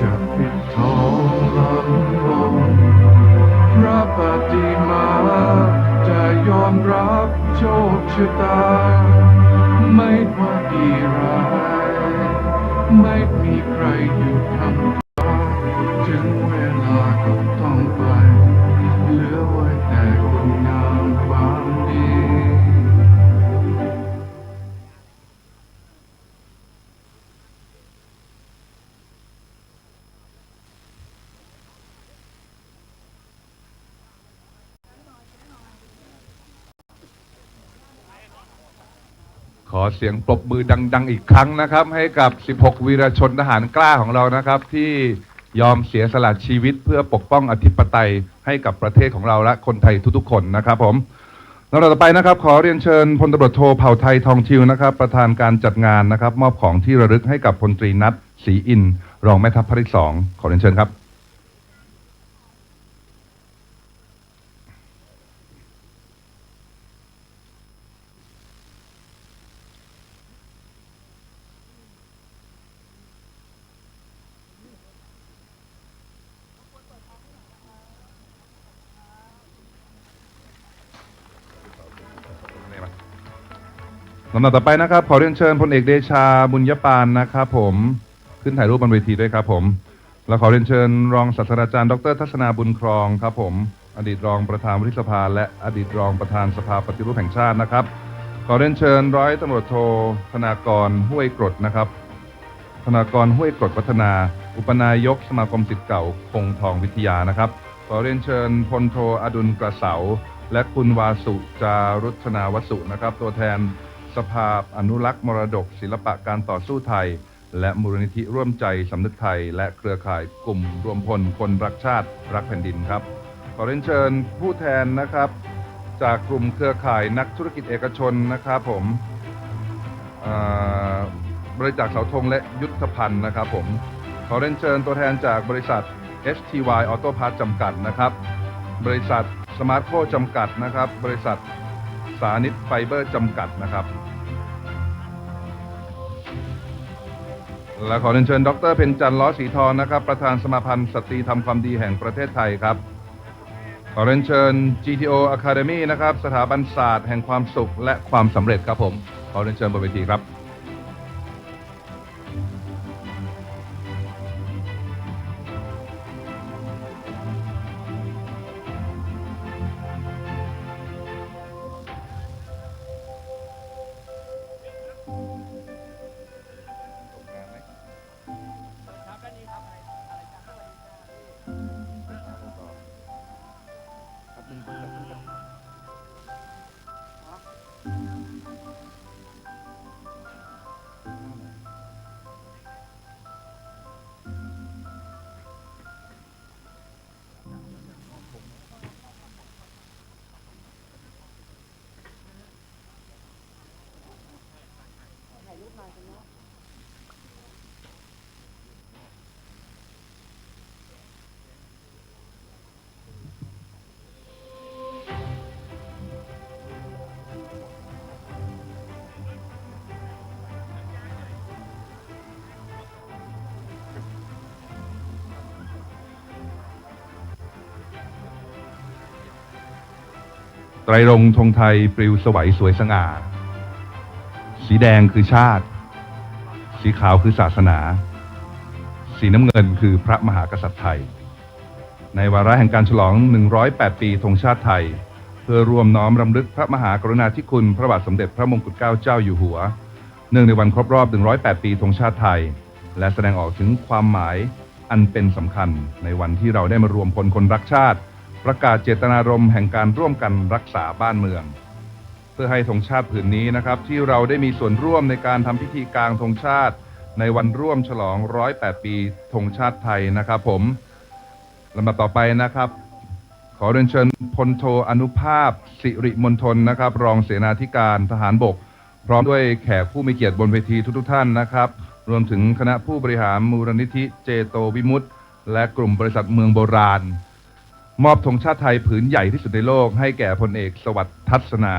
จะปิดทองหลังมองพระปฏิมาจะยอมรับโชคชะตาไม่ว่าดีร้ายไม่มีใครหยุดทำตาถึงเวลาก็ต้องไปเหลือไว้แต่คุณงามความดี ขอเสียงปรบมือดังๆอีกครั้งนะครับให้กับ 16 วีรชนทหารกล้าของเรานะครับ ที่ยอมเสียสละชีวิตเพื่อปกป้องอธิปไตยให้กับประเทศของเราและคนไทยทุกๆคนนะครับผมลำดับต่อไปนะครับขอเรียนเชิญพลตำรวจโทเผ่าไทยทองทิวนะครับประธานการจัดงานนะครับมอบของที่ระลึกให้กับพลตรีนัทศรีอินทร์รองแม่ทัพภาคที่2ขอเรียนเชิญครับ ลำดับต่อไปนะครับขอเรียนเชิญพลเอกเดชาบุญยปานนะครับผมขึ้นถ่ายรูปบนเวทีด้วยครับผมและขอเรียนเชิญรองศาสตราจารย์ดร.ทัศนาบุญครองครับผมอดีตรองประธานวุฒิสภาและอดีตรองประธานสภาปฏิรูปแห่งชาตินะครับขอเรียนเชิญร้อยตำรวจโทธนากรห้วยกรดนะครับธนากรห้วยกรดวัฒนาอุปนายกสมาคมศิษย์เก่าคงทองวิทยานะครับขอเรียนเชิญพลโทอดุลกระเสาและคุณวาสุจารุชนาวสุนะครับตัวแทนสภาอนุรักษ์มรดกศิลปะการต่อสู้ไทยและมูลนิธิร่วมใจสำนึกไทยและเครือข่ายกลุ่มรวมพลคนรักชาติรักแผ่นดินครับขอเรียนเชิญผู้แทนนะครับจากกลุ่มเครือข่ายนักธุรกิจเอกชนนะครับผมบริจาคเสาธงและยุทธภัณฑ์นะครับผมขอเรียนเชิญตัวแทนจากบริษัท STY Auto Parts จำกัดนะครับบริษัทสมาร์ทโคจำกัดนะครับบริษัทสานิตไฟเบอร์จำกัดนะครับและขอเรียนเชิญดร.เพ็ญจันทร์ล้อศรีทองนะครับประธานสมาพันธ์สตรีทำความดีแห่งประเทศไทยครับขอเรียนเชิญ GTO Academy นะครับสถาบันศาสตร์แห่งความสุขและความสำเร็จครับผมขอเรียนเชิญบนเวทีครับ ไตรรงค์ธงไทยปลิวสวัยสวยสง่าสีแดงคือชาติสีขาวคือศาสนาสีน้ำเงินคือพระมหากษัตริย์ไทยในวาระแห่งการฉลอง108 ปีธงชาติไทยเพื่อรวมน้อมรำลึกพระมหากรุณาธิคุณพระบาทสมเด็จพระมงกุฎเกล้าเจ้าอยู่หัวเนื่องในวันครบรอบ108 ปีธงชาติไทยและแสดงออกถึงความหมายอันเป็นสำคัญในวันที่เราได้มารวมพลคนรักชาติประกาศเจตนารมณ์แห่งการร่วมกันรักษาบ้านเมืองเพื่อให้ธงชาติผืนนี้นะครับที่เราได้มีส่วนร่วมในการทำพิธีกลางธงชาติในวันร่วมฉลอง108 ปีธงชาติไทยนะครับผมลำดับต่อไปนะครับขอเรียนเชิญพลโทอนุภาพสิริมณฑลนะครับรองเสนาธิการทหารบกพร้อมด้วยแขกผู้มีเกียรติบนเวทีทุกท่านนะครับรวมถึงคณะผู้บริหารมูลนิธิเจโตวิมุตติและกลุ่มบริษัทเมืองโบราณมอบธงชาติไทยผืนใหญ่ที่สุดในโลกให้แก่พลเอกสวัสดิ์ทัศนา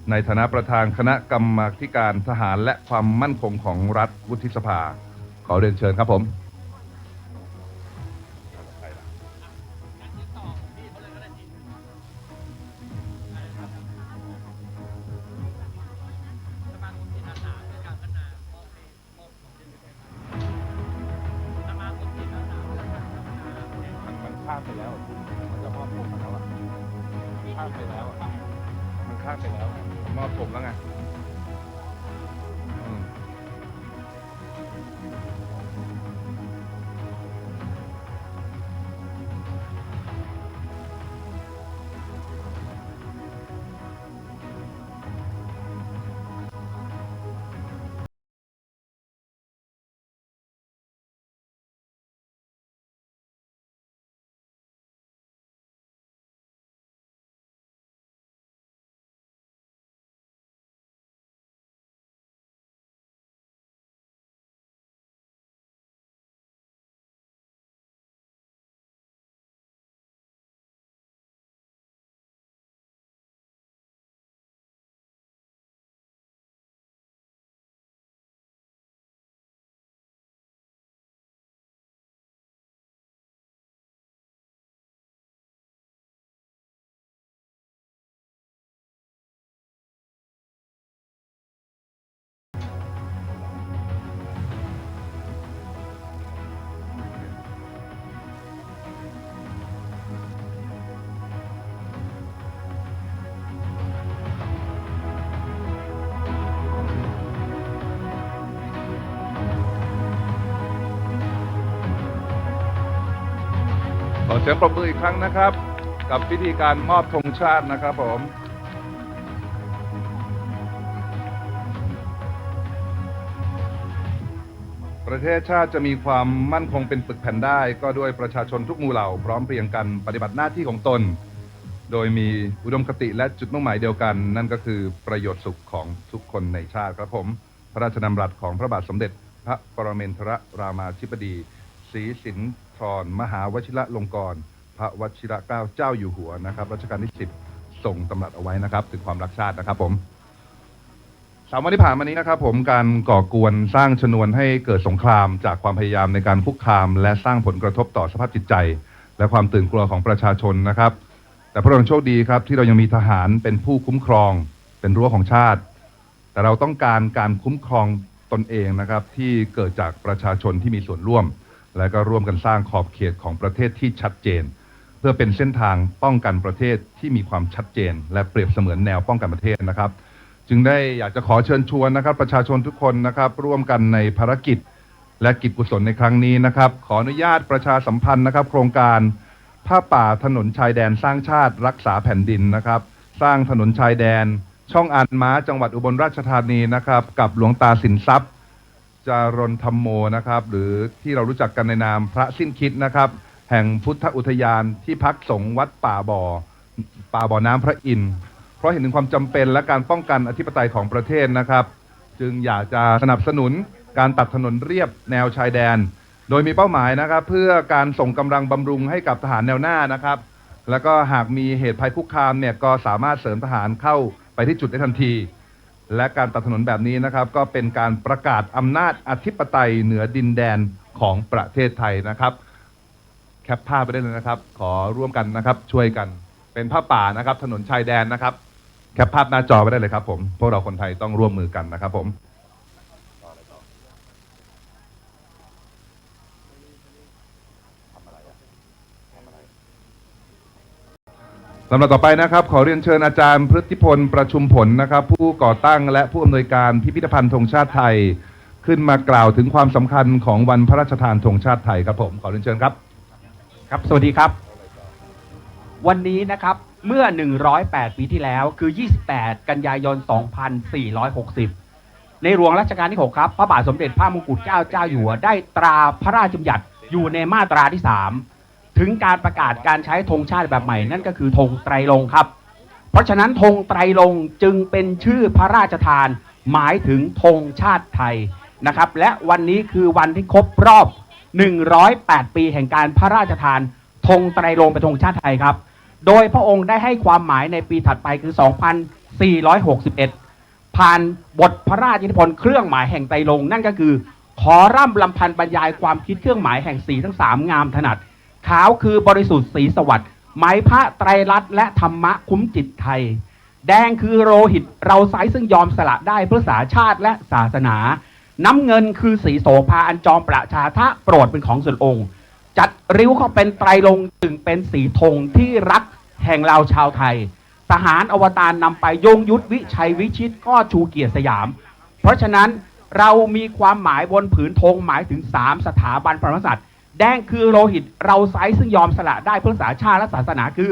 ในฐานะประธานคณะกรรมาธิการทหารและความมั่นคงของรัฐวุฒิสภาขอเรียนเชิญครับผมข้ามไปแล้วมันจะมอบผมแล้วอ่ะข้ามไปแล้วมันข้ามไปแล้วมอบผมแล้วไงขอเสียงปรบมืออีกครั้งนะครับกับพิธีการมอบธงชาตินะครับผมประเทศชาติจะมีความมั่นคงเป็นปึกแผ่นได้ก็ด้วยประชาชนทุกหมู่เหล่าพร้อมเพรียงกันปฏิบัติหน้าที่ของตนโดยมีอุดมคติและจุดมุ่งหมายเดียวกันนั่นก็คือประโยชน์สุขของทุกคนในชาติครับผมพระราชดำรัสของพระบาทสมเด็จพระปรเมนทรรามาธิบดีศรีสินธรมหาวชิระลงกรณ์พระวชิระเกล้าเจ้าอยู่หัวนะครับรัชกาลที่10ส่งตำรัสเอาไว้นะครับถึงความรักชาตินะครับผม3 วันที่ผ่านมานี้นะครับผมการก่อกวนสร้างชนวนให้เกิดสงครามจากความพยายามในการคุกคามและสร้างผลกระทบต่อสภาพจิตใจและความตื่นกลัวของประชาชนนะครับแต่พวกเราโชคดีครับที่เรายังมีทหารเป็นผู้คุ้มครองเป็นรั้วของชาติแต่เราต้องการการคุ้มครองตนเองนะครับที่เกิดจากประชาชนที่มีส่วนร่วมและก็ร่วมกันสร้างขอบเขตของประเทศที่ชัดเจนเพื่อเป็นเส้นทางป้องกันประเทศที่มีความชัดเจนและเปรียบเสมือนแนวป้องกันประเทศนะครับจึงได้อยากจะขอเชิญชวนนะครับประชาชนทุกคนนะครับร่วมกันในภารกิจและกิจกุศลในครั้งนี้นะครับขออนุญาตประชาสัมพันธ์นะครับโครงการผ้าป่าถนนชายแดนสร้างชาติรักษาแผ่นดินนะครับสร้างถนนชายแดนช่องอันม้าจังหวัดอุบลราชธานีนะครับกับหลวงตาสินทรัพย์จารณธรรมโมนะครับหรือที่เรารู้จักกันในนามพระสิ้นคิดนะครับแห่งพุทธอุทยานที่พักสงฆ์วัดป่าบ่อน้ำพระอินทร์เพราะเห็นถึงความจำเป็นและการป้องกันอธิปไตยของประเทศนะครับจึงอยากจะสนับสนุนการตัดถนนเรียบแนวชายแดนโดยมีเป้าหมายนะครับเพื่อการส่งกำลังบำรุงให้กับทหารแนวหน้านะครับแล้วก็หากมีเหตุภัยคุกคามเนี่ยก็สามารถเสริมทหารเข้าไปที่จุดได้ทันทีและการตัดถนนแบบนี้นะครับก็เป็นการประกาศอำนาจอธิปไตยเหนือดินแดนของประเทศไทยนะครับแคปภาพไปได้เลยนะครับขอร่วมกันนะครับช่วยกัน เป็นผ้าป่านะครับถนนชายแดนนะครับแคปภาพหน้าจอไว้ได้เลยครับผมพวกเราคนไทยต้องร่วมมือกันนะครับผมลำดับต่อไปนะครับขอเรียนเชิญอาจารย์พฤติพลประชุมผลนะครับผู้ก่อตั้งและผู้อำนวยการพิพิธภัณฑ์ธงชาติไทยขึ้นมากล่าวถึงความสำคัญของวันพระราชทานธงชาติไทยครับผมขอเรียนเชิญครับครับสวัสดีครับวันนี้นะครับเมื่อ108ปีที่แล้วคือ28กันยายน2460ในหลวงรัชกาลที่6ครับพระบาทสมเด็จพระมงกุฎเกล้าเจ้าอยู่หัวได้ตราพระราชบัญญัติอยู่ในมาตราที่3ถึงการประกาศการใช้ธงชาติแบบใหม่นั่นก็คือธงไตรรงค์ครับเพราะฉะนั้นธงไตรรงค์จึงเป็นชื่อพระราชทานหมายถึงธงชาติไทยนะครับและวันนี้คือวันที่ครบรอบ108ปีแห่งการพระราชทานธงไตรรงค์เป็นธงชาติไทยครับโดยพระองค์ได้ให้ความหมายในปีถัดไปคือ2461ผ่านบทพระราชนิพนธ์เครื่องหมายแห่งไตรรงค์นั่นก็คือขอร่ำลำพันบรรยายความคิดเครื่องหมายแห่งสีทั้ง3งามถนัดขาวคือบริสุทธิ์สีสวัสดิ์ไหมพระไตรลักษณ์และธรรมะคุ้มจิตไทยแดงคือโลหิตเราไซซึ่งยอมสละได้เพื่อศาชาติและศาสนาน้ำเงินคือสีโสภาอันจอมประชาทะโปรดเป็นของส่วนองค์จัดริ้วเข้าเป็นไตรรงค์จึงเป็นสีธงที่รักแห่งเราชาวไทยทหารอวตารนำไปยงยุทธวิชัยวิชิตก็ชูเกียรติสยามเพราะฉะนั้นเรามีความหมายบนผืนธงหมายถึง3สถาบันพระมหากษัตริย์แดงคือโลหิตเราไซซึ่งยอมสละได้เพื่อชาติและศาสนาคือ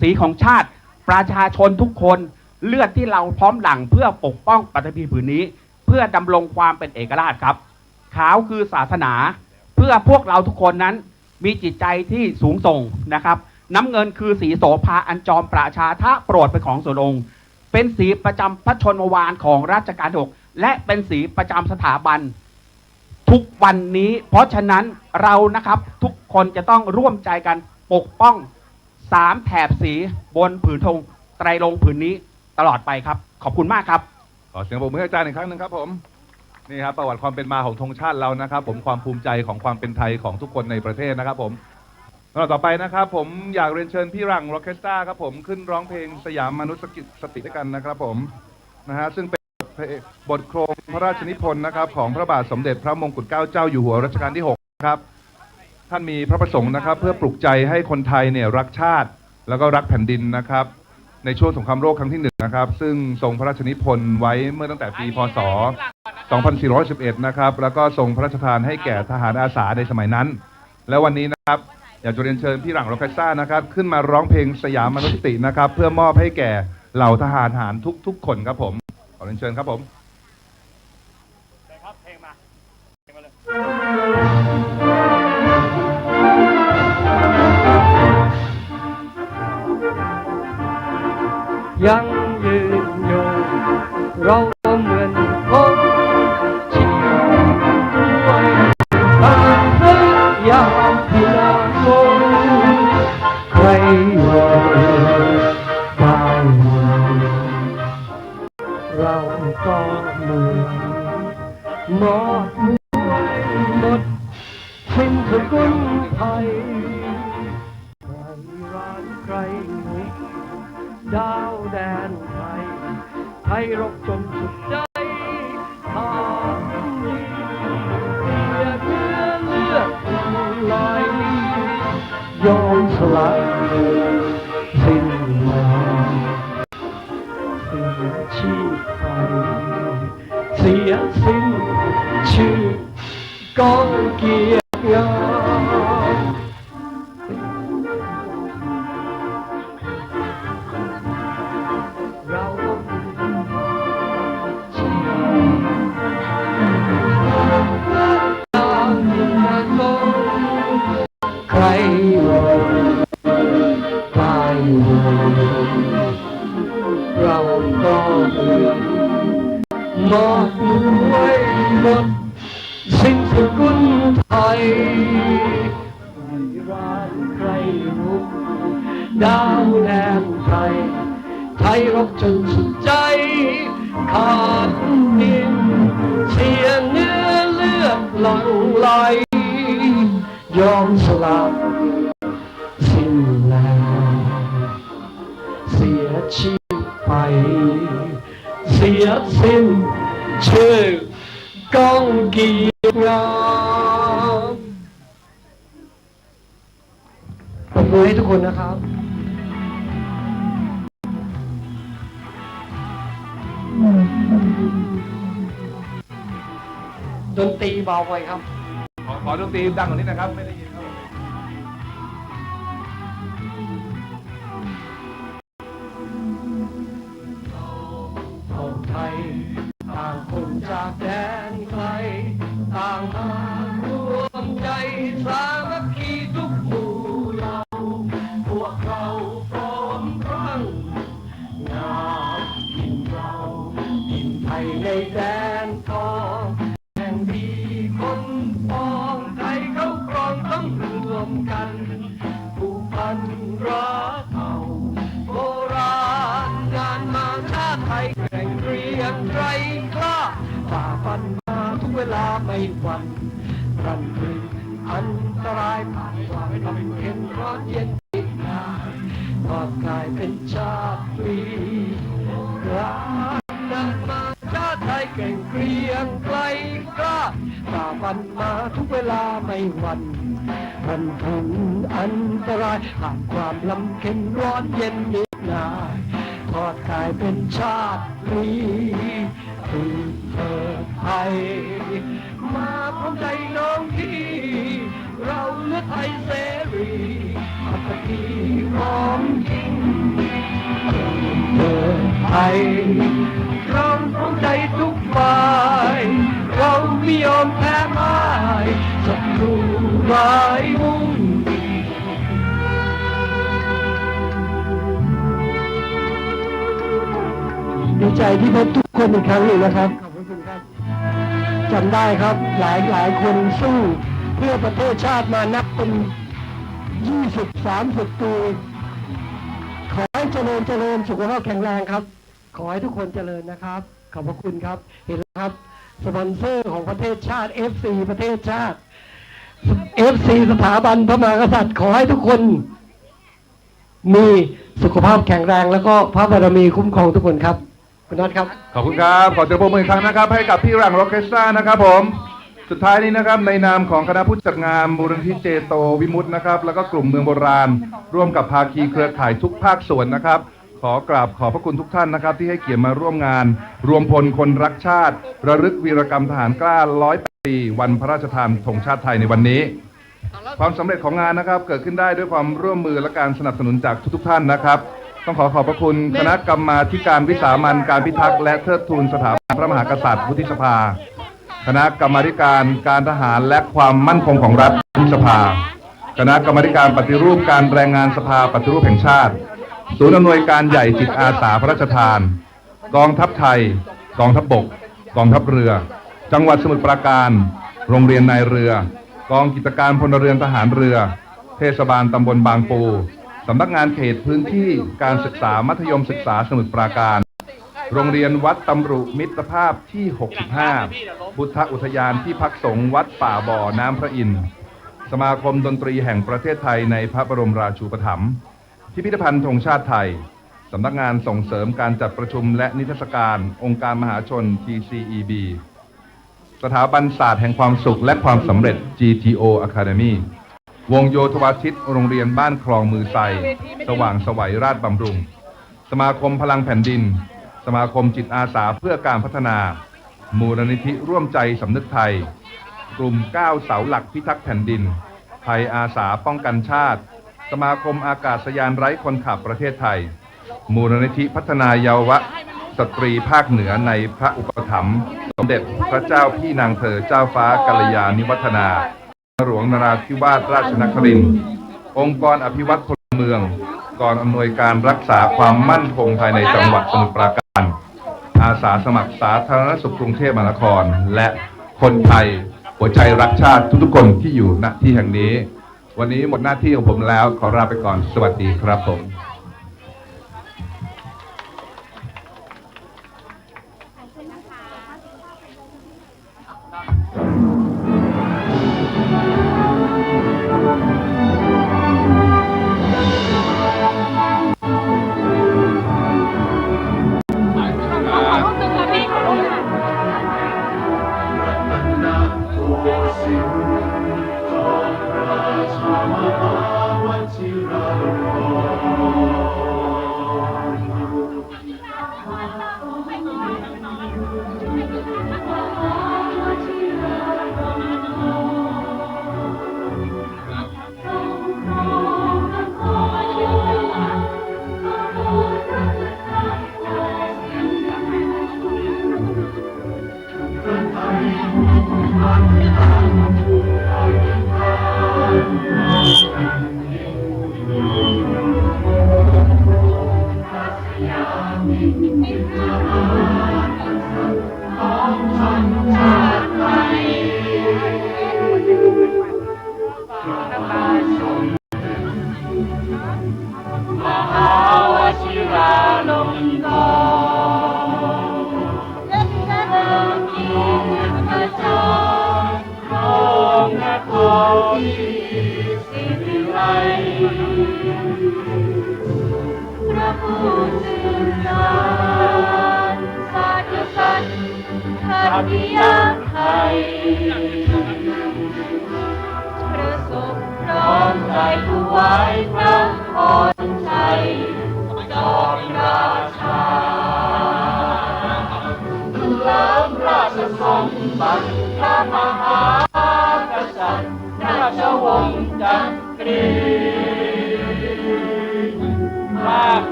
สีของชาติประชาชนทุกคนเลือดที่เราพร้อมหลั่งเพื่อปกป้องปฐพีผืนนี้เพื่อดำรงความเป็นเอกราชครับขาวคือศาสนาเพื่อพวกเราทุกคนนั้นมีจิตใจที่สูงส่งนะครับน้ำเงินคือสีโสภาอันจอมประชาทะโปรดเป็นของส่วนองค์เป็นสีประจำพระชนมวานของรัชกาลที่6และเป็นสีประจำสถาบันทุกวันนี้เพราะฉะนั้นเรานะครับทุกคนจะต้องร่วมใจกันปกป้อง3แถบสีบนผืนธงไตรรงค์ผืนนี้ตลอดไปครับขอบคุณมากครับขอเสียงปรบมือให้อาจารย์อีกครั้งหนึ่งครับผมนี่ครับประวัติความเป็นมาของธงชาติเรานะครับผมความภูมิใจของความเป็นไทยของทุกคนในประเทศนะครับผมต่อไปนะครับผมอยากเรียนเชิญพี่รังโรเคสตราครับผมขึ้นร้องเพลงสยามมนุษยสติด้วยกันนะครับผมนะฮะซึ่งเป็นบทโครงพระราชนิพนธ์นะครับของพระบาทสมเด็จพระมงกุฎเกล้าเจ้าอยู่หัวรัชกาลที่6ครับท่านมีพระประสงค์นะครับเพื่อปลุกใจให้คนไทยเนี่ยรักชาติแล้วก็รักแผ่นดินนะครับในช่วงสงครามโลกครั้งที่1นะครับซึ่งทรงพระราชนิพนธ์ไว้เมื่อตั้งแต่ปีพ.ศ. 2411นะครับแล้วก็ทรงพระราชทานให้แก่ทหารอาสาในสมัยนั้นและวันนี้นะครับอยากจะเรียนเชิญพี่หลังโรเคสซ่านะครับขึ้นมาร้องเพลงสยามมนุษยสตินะครับเพื่อมอบให้แก่เหล่าทหารหารทุกคนครับผมขอเรียนเชิญครับผมเพลงมายังยืนอยู่เราเหมือนคนชีวิตบางเรื่องยามที่ลาลงใครอยู่บางเราก็เหมือนหมดหมดสิ้นสกุลไทยใครร้านใครหนุกดาวแดนไทยไทยรบจนสุดใจทางนี้เสียเนื้อเลือดไหลยอมสละสิ้นแรงสิ้นชีพไทยเสียสิ้นชื่อกองเกียรติงามใครตายเราก็เหมือนหมดไว้หมดสิ้นสกุลไทยไม่ร้านใครรุกดาวแดนไทยไทยรบจนสุดใจขาดดินเสียเนื้อเลือดหลั่งไหลยอมสละสิ้นแรง ชีพไปเสียสิ้นชื่อก้องเกียรติงามปรบมือให้ทุกคนนะครับดนตรีเบาไปครับขอดนตรีดังกว่านี้นะครับไม่ได้ยินครับคนไทยต่างคนจากแดนไกลต่างมารวมใจสามัคคีทุกหมู่เหล่าพวกเราพร้อมพรั่งงามดินเราดินไทยในแดนทองแห่งดีคนปองไทยเขาครองต้องรวมกันผูกพันรักเอาโบราณงานมาชาติไทยแข่งเรียงไกรกล้าฝ่าฟันมาทุกเวลาไม่หวั่นรันรึอันตรายผ่านความลำเค็ญร้อนเย็นติดนานทอดกลายเป็นชาติฟรีรักนั้นมาชาติไทยแข่งเกรียงไกลกล้าฝ่าฟันมาทุกเวลาไม่หวั่นรันถึงอันตรายผ่านความลำเค็ญร้อนเย็นนิดนานทอดกลายเป็นชาติฟรีคือเธอไทยมาพร้อมใจน้องพี่เราเลือดไทยเสรีอัตกีพร้อมกินเธอไทยเราพร้อมใจทุกฝ่ายเราไม่ยอมแพ้พ่ายศัตรูร้ายมุ่งดีใจที่พบทุกคนอีกครั้งหนึ่งนะครับขอบคุณครับจำได้ครับหลายคนสู้เพื่อประเทศชาติมานับเป็น20-30 ปีขอให้เจริญสุขภาพแข็งแรงครับขอให้ทุกคนเจริญนะครับขอบพระคุณครับเห็นแล้วครับสปอนเซอร์ของประเทศชาติ FC ประเทศชาติ FC สถาบันพระมหากษัตริย์ขอให้ทุกคนมีสุขภาพแข็งแรงแล้วก็พระบารมีคุ้มครองทุกคนครับคุณน็อตครับขอบคุณครับขอเสียงปรบมืออีกครั้งนะครับให้กับพี่หลังร็อกเคสตรานะครับผมสุดท้ายนี้นะครับในนามของคณะผู้จัดงานมูลนิธิเจโตวิมุตตินะครับแล้วก็กลุ่มเมืองโบราณร่วมกับภาคีเครือข่ายทุกภาคส่วนนะครับขอกราบขอบพระคุณทุกท่านนะครับที่ให้เกียรติมาร่วมงานรวมพลคนรักชาติระลึกวีรกรรมทหารกล้า100 ปีวันพระราชทานธงชาติไทยในวันนี้ความสำเร็จของงานนะครับเกิดขึ้นได้ด้วยความร่วมมือและการสนับสนุนจากทุกท่านนะครับต้องขอบพระคุณคณะกรรมาธิการวิสามัญการพิทักษ์และเทิดทูนสถาบันพระมหากษัตริย์วุฒิสภาคณะกรรมาธิการการทหารและความมั่นคงของรัฐวุฒิสภาคณะกรรมาธิการปฏิรูปการแรงงานสภาปฏิรูปแห่งชาติศูนย์อำนวยการใหญ่จิตอาสาพระราชทานกองทัพไทยกองทัพบกกองทัพเรือจังหวัดสมุทรปราการโรงเรียนนายเรือกองกิจการพลเรือนทหารเรือเทศบาลตำบลบางปูสำนักงานเขตพื้นที่การศึกษามัธยมศึกษาสมุทรปราการโรงเรียนวัดตำรุมิตรภาพที่ 65 พุทธอุทยานที่พักสงฆ์วัดป่าบ่อน้ำพระอินทร์สมาคมดนตรีแห่งประเทศไทยในพระบรมราชูปถัมภ์พิพิธภัณฑ์ธงชาติไทยสำนักงานส่งเสริมการจัดประชุมและนิทรรศการองค์การมหาชน TCEB สถาบันศาสตร์แห่งความสุขและความสำเร็จ GTO Academy วงโยธวาทิตโรงเรียนบ้านคลองมือไซสว่างไสวราชบำรุงสมาคมพลังแผ่นดินสมาคมจิตอาสาเพื่อการพัฒนามูลนิธิร่วมใจสำนึกไทยกลุ่ม9เสาหลักพิทักษ์แผ่นดินไทยอาสาป้องกันชาติสมาคมอากาศยานไร้คนขับประเทศไทยมูลนิธิพัฒนาเยาวสตรีภาคเหนือในพระอุปถัมภ์สมเด็จพระเจ้าพี่นางเธอเจ้าฟ้ากัลยาณิวัฒนาหลวงนราธิวาสราชนครินทร์องค์กรอภิวัตพลเมืองกองอำนวยการรักษาความมั่นคงภายในจังหวัดสมุทรปราการอาสาสมัครสาธารณสุขกรุงเทพมหานครและคนไทยหัวใจรักชาติทุกๆคนที่อยู่ณที่แห่งนี้วันนี้หมดหน้าที่ของผมแล้วขอลาไปก่อนสวัสดีครับผม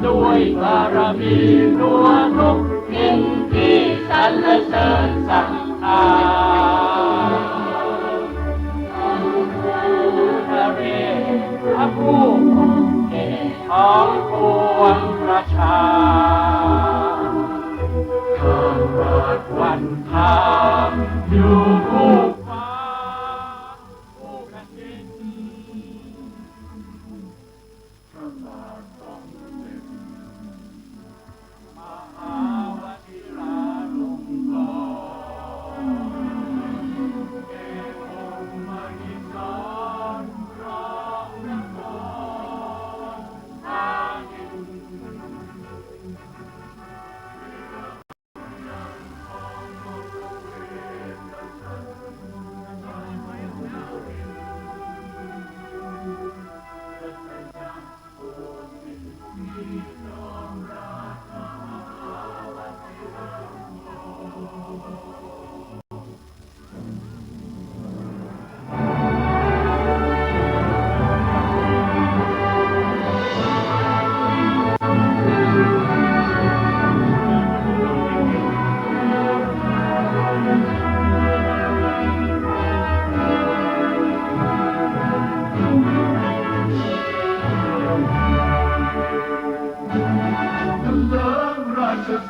ด้วยบารมีนัวทุกทินที่สรรเสริญศรัทธาพระเรพระผู้ของปวงประชาข้ามวันทางอยู่คู่ฟ้าคู่แผ่นดินพระบาทสมเด็จมหาวชิราลงกรณ์เอกมหิสรครองนครทายิน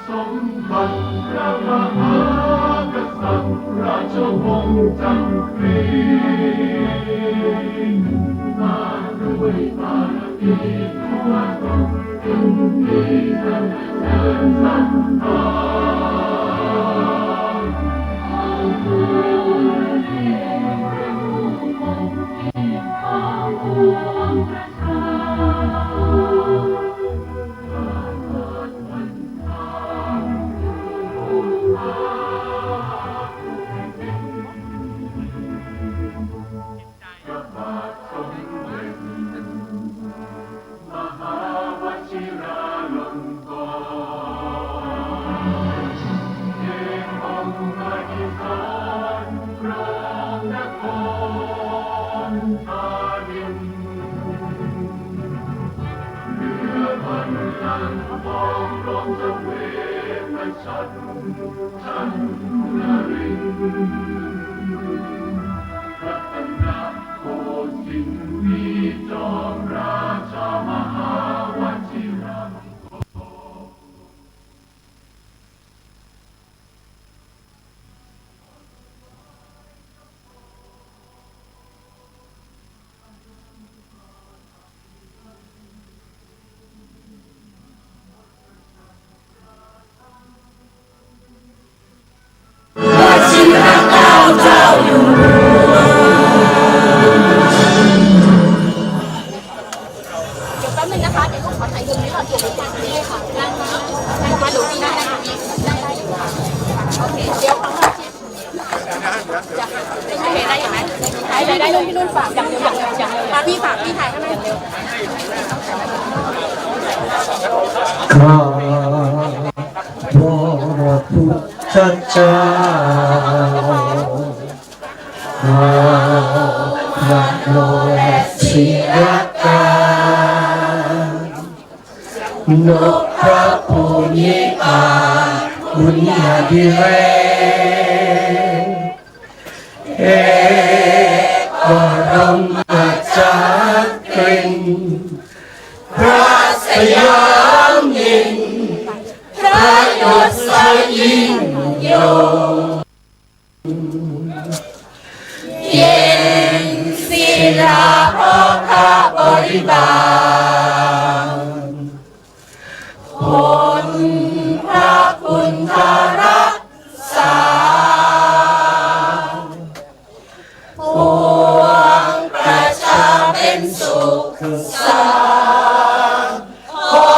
สมบัติพระมหากษัตริย์ราชวงศ์จักรีมาด้วยบารมีทั่วทุกทิศที่สรรเสริญศรัทธาฉันนรินทร์รัตนโกสินทร์มีจอมราชามหาวชิราลงกรณ์ได้ลูกพี่นุ่นฝากอย่างเร็วมาพี่ฝากพี่ถ่ายให้ไหมข้าพระพุทธเจ้าข้าพระโลและศิรการนกพระภูมิพานบุญญาธิเรกบรมจักรินทร์พระสยามยินพระยศยิ่งยงเย็นศิลาพระบริบาลผลพระคุณทรักษาปวงประชาเป็นสุขสันต์ขอ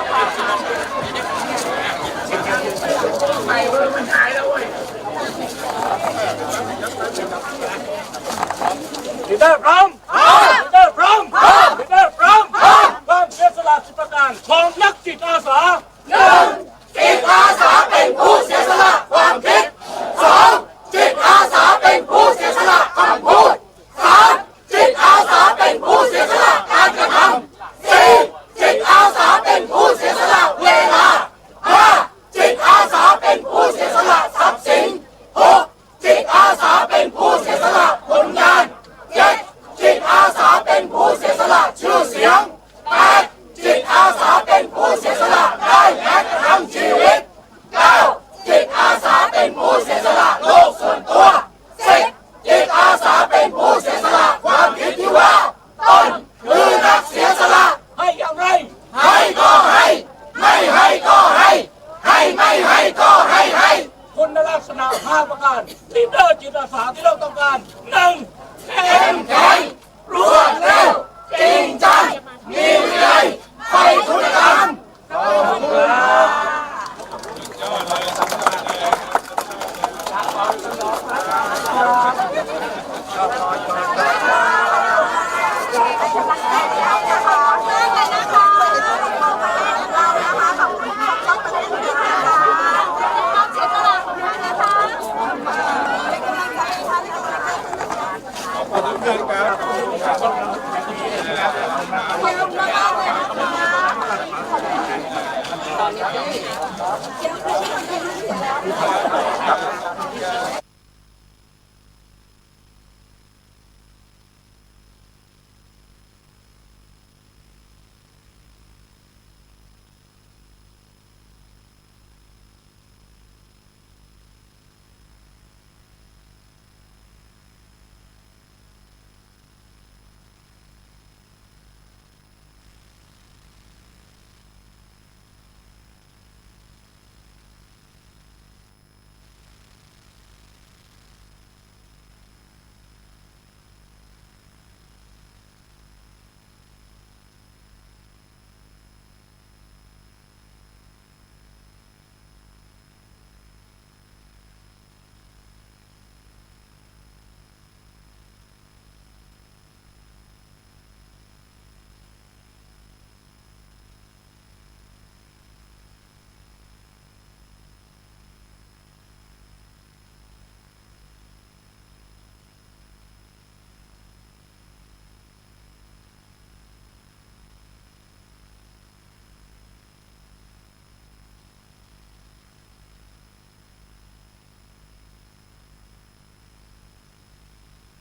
ลีดเดอร์พร้อมลีดเดอร์พร้อมลีดเดอร์พร้อมความเสียสละ10ประการของนักจิตอาสา 1. จิตอาสาเป็นผู้เสียสละความคิด 2. จิตอาสาเป็นผู้เสียสละคำพูด 3. จิตอาสาเป็นผู้เสียสละการกระทำ 4. จิตอาสาเป็นผู้เสียสละเวลา 5. จิตอาสาเป็นผู้เสียสละทรัพย์สิน 6. จิตอาสาเป็นผู้เสียสละผลงาน 7. จิตอาสาเป็นผู้เสียสละชื่อเสียง 8. จิตอาสาเป็นผู้เสียสละได้แม้กระทั่งชีวิต 9. จิตอาสาเป็นผู้เสียสละโลกส่วนตัว 10. จิตอาสาเป็นผู้เสียสละความคิดที่ว่าตนคือนักเสียสละให้อย่างไรให้ก็ให้ไม่ให้ก็ให้ไม่ให้ก็ให้คุณลักษณะ5ประการลีดเดอร์จิตอาสาที่เราต้องการ 1. เข้มแข็งรวดเร็วจริงจังมีวินัยใฝ่คุณธรรมขอบคุณครับ